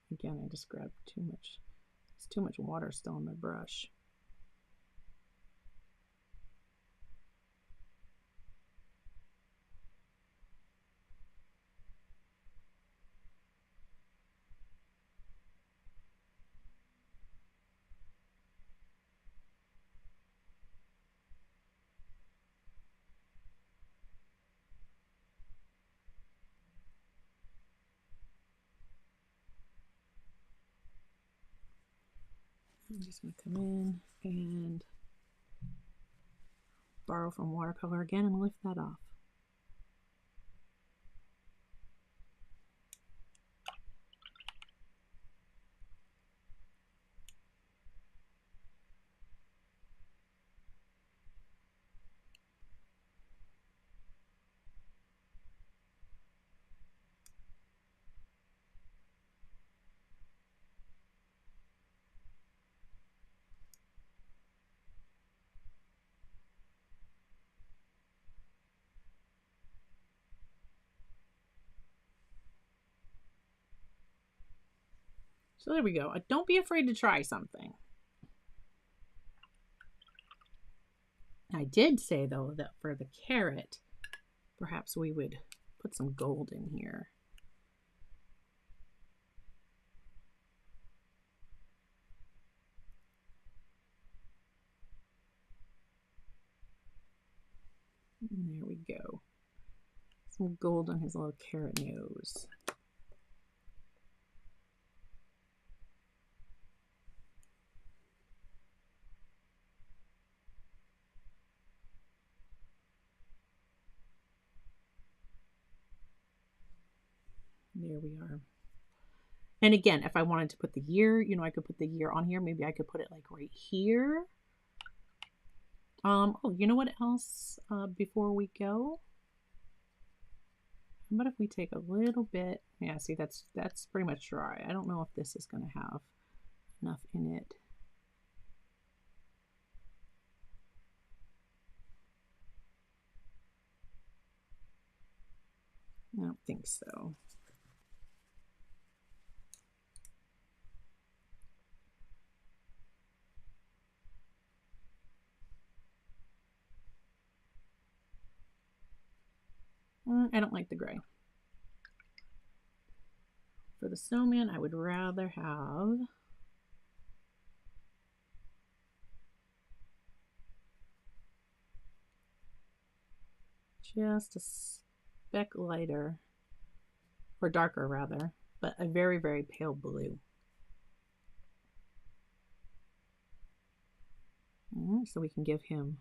Again, I just grabbed too much. There's too much water still on my brush. I'm just going to come in and borrow from watercolor again and lift that off. So there we go. Don't be afraid to try something. I did say, though, that for the carrot, perhaps we would put some gold in here. And there we go. Some gold on his little carrot nose. There we are. And again, if I wanted to put the year, you know, I could put the year on here. Maybe I could put it like right here. Oh, you know what else before we go? How about if we take a little bit? Yeah, see, that's pretty much dry. I don't know if this is going to have enough in it. I don't think so. I don't like the gray. For the snowman, I would rather have just a speck lighter, or darker rather, but a very, very pale blue. So we can give him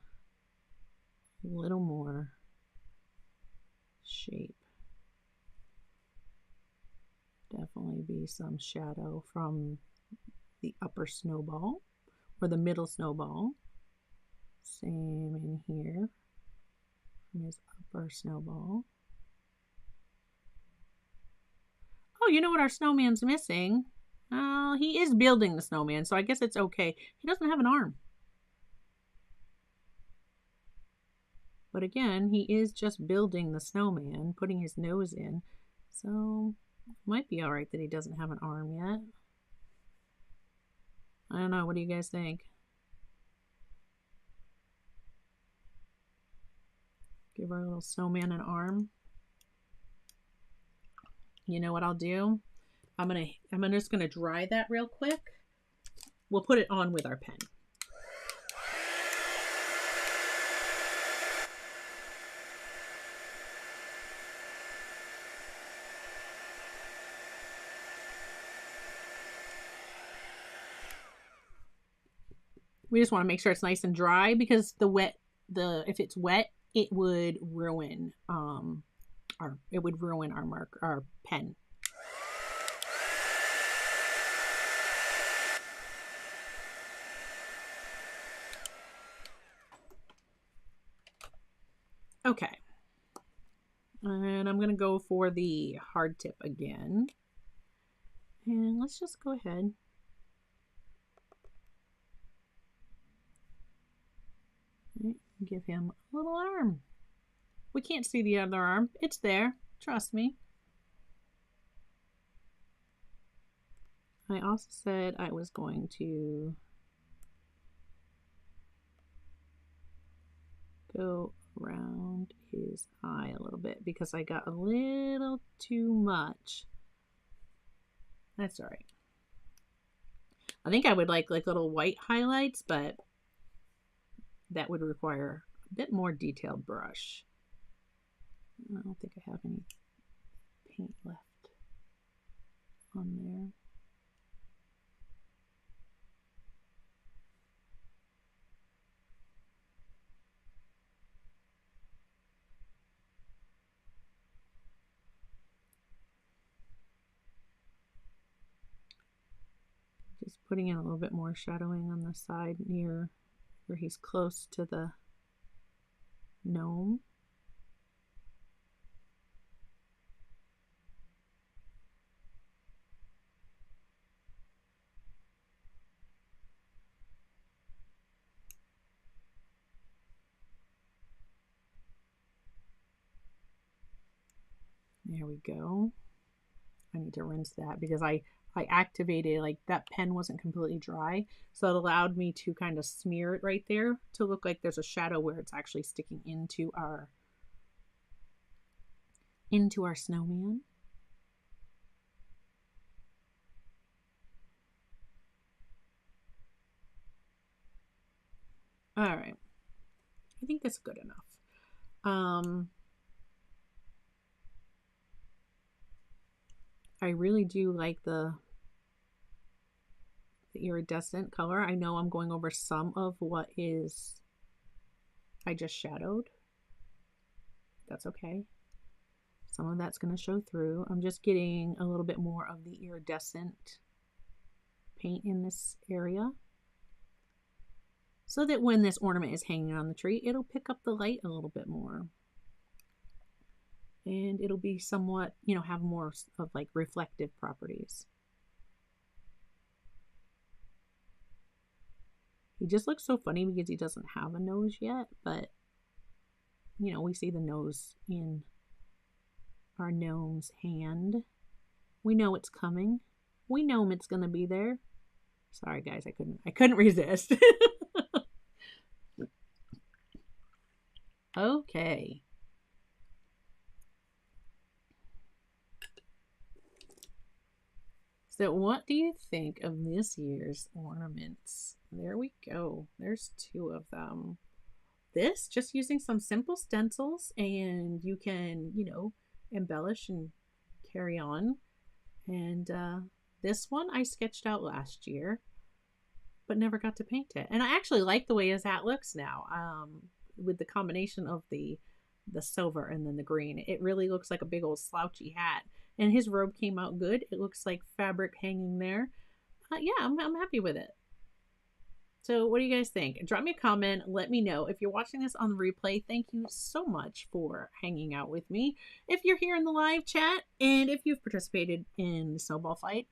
a little more shape. Definitely be some shadow from the upper snowball or the middle snowball. Same in here from his upper snowball. Oh, you know what our snowman's missing? He is building the snowman, so I guess it's okay. He doesn't have an arm. But again, he is just building the snowman, putting his nose in. So it might be all right that he doesn't have an arm yet. I don't know. What do you guys think? Give our little snowman an arm. You know what I'll do? I'm just gonna dry that real quick, we'll put it on with our pen. We just want to make sure it's nice and dry, because if it's wet, it would ruin our pen. Okay. And I'm going to go for the hard tip again. And let's just go ahead. Give him a little arm. We can't see the other arm. It's there. Trust me. I also said I was going to go around his eye a little bit because I got a little too much. That's all right. I think I would like little white highlights, but that would require a bit more detailed brush. I don't think I have any paint left on there. Just putting in a little bit more shadowing on the side near where he's close to the gnome. There we go. I need to rinse that because I activated, like, that pen wasn't completely dry, so it allowed me to kind of smear it right there to look like there's a shadow where it's actually sticking into our snowman. All right, I think that's good enough. I really do like the iridescent color. I know I'm going over some of what I just shadowed. That's okay. Some of that's going to show through. I'm just getting a little bit more of the iridescent paint in this area, so that when this ornament is hanging on the tree, it'll pick up the light a little bit more. And it'll be somewhat, have more of like reflective properties. He just looks so funny because he doesn't have a nose yet, but we see the nose in our gnome's hand. We know it's coming. We know it's gonna be there. Sorry guys, I couldn't resist. Okay. So what do you think of this year's ornaments? There we go. There's 2 of them. This, just using some simple stencils, and you can, embellish and carry on. And this one I sketched out last year, but never got to paint it. And I actually like the way his hat looks now, with the combination of the silver and then the green. It really looks like a big old slouchy hat. And his robe came out good. It looks like fabric hanging there. Yeah, I'm happy with it. So what do you guys think? Drop me a comment. Let me know. If you're watching this on the replay, thank you so much for hanging out with me. If you're here in the live chat, and if you've participated in the snowball fight,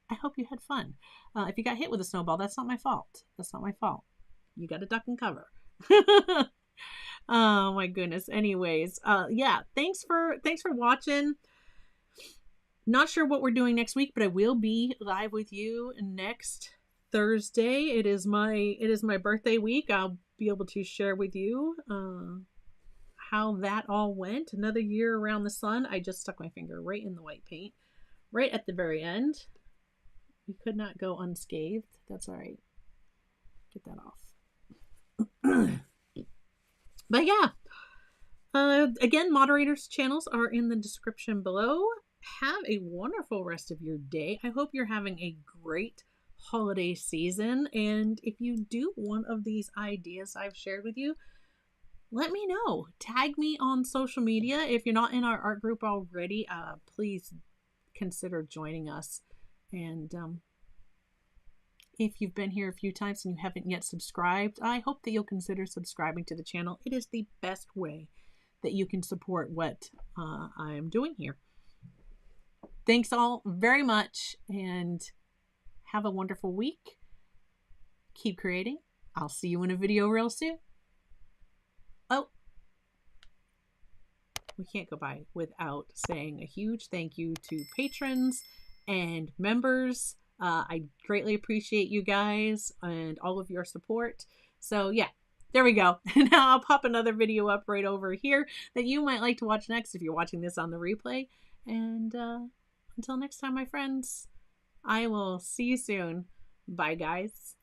I hope you had fun. If you got hit with a snowball, that's not my fault. That's not my fault. You got to duck and cover. Oh my goodness. Anyways, yeah, thanks for watching. Not sure what we're doing next week, but I will be live with you next Thursday. It is my birthday week. I'll be able to share with you how that all went. Another year around the sun. I just stuck my finger right in the white paint, right at the very end. We could not go unscathed. That's all right. Get that off. But yeah, again, moderators' channels are in the description below. Have a wonderful rest of your day. I hope you're having a great holiday season. And if you do one of these ideas I've shared with you, let me know. Tag me on social media. If you're not in our art group already, please consider joining us. And if you've been here a few times and you haven't yet subscribed, I hope that you'll consider subscribing to the channel. It is the best way that you can support what I am doing here. Thanks all very much and have a wonderful week. Keep creating. I'll see you in a video real soon. Oh, we can't go by without saying a huge thank you to patrons and members. I greatly appreciate you guys and all of your support. So yeah, there we go. Now I'll pop another video up right over here that you might like to watch next if you're watching this on the replay. And until next time, my friends, I will see you soon. Bye, guys.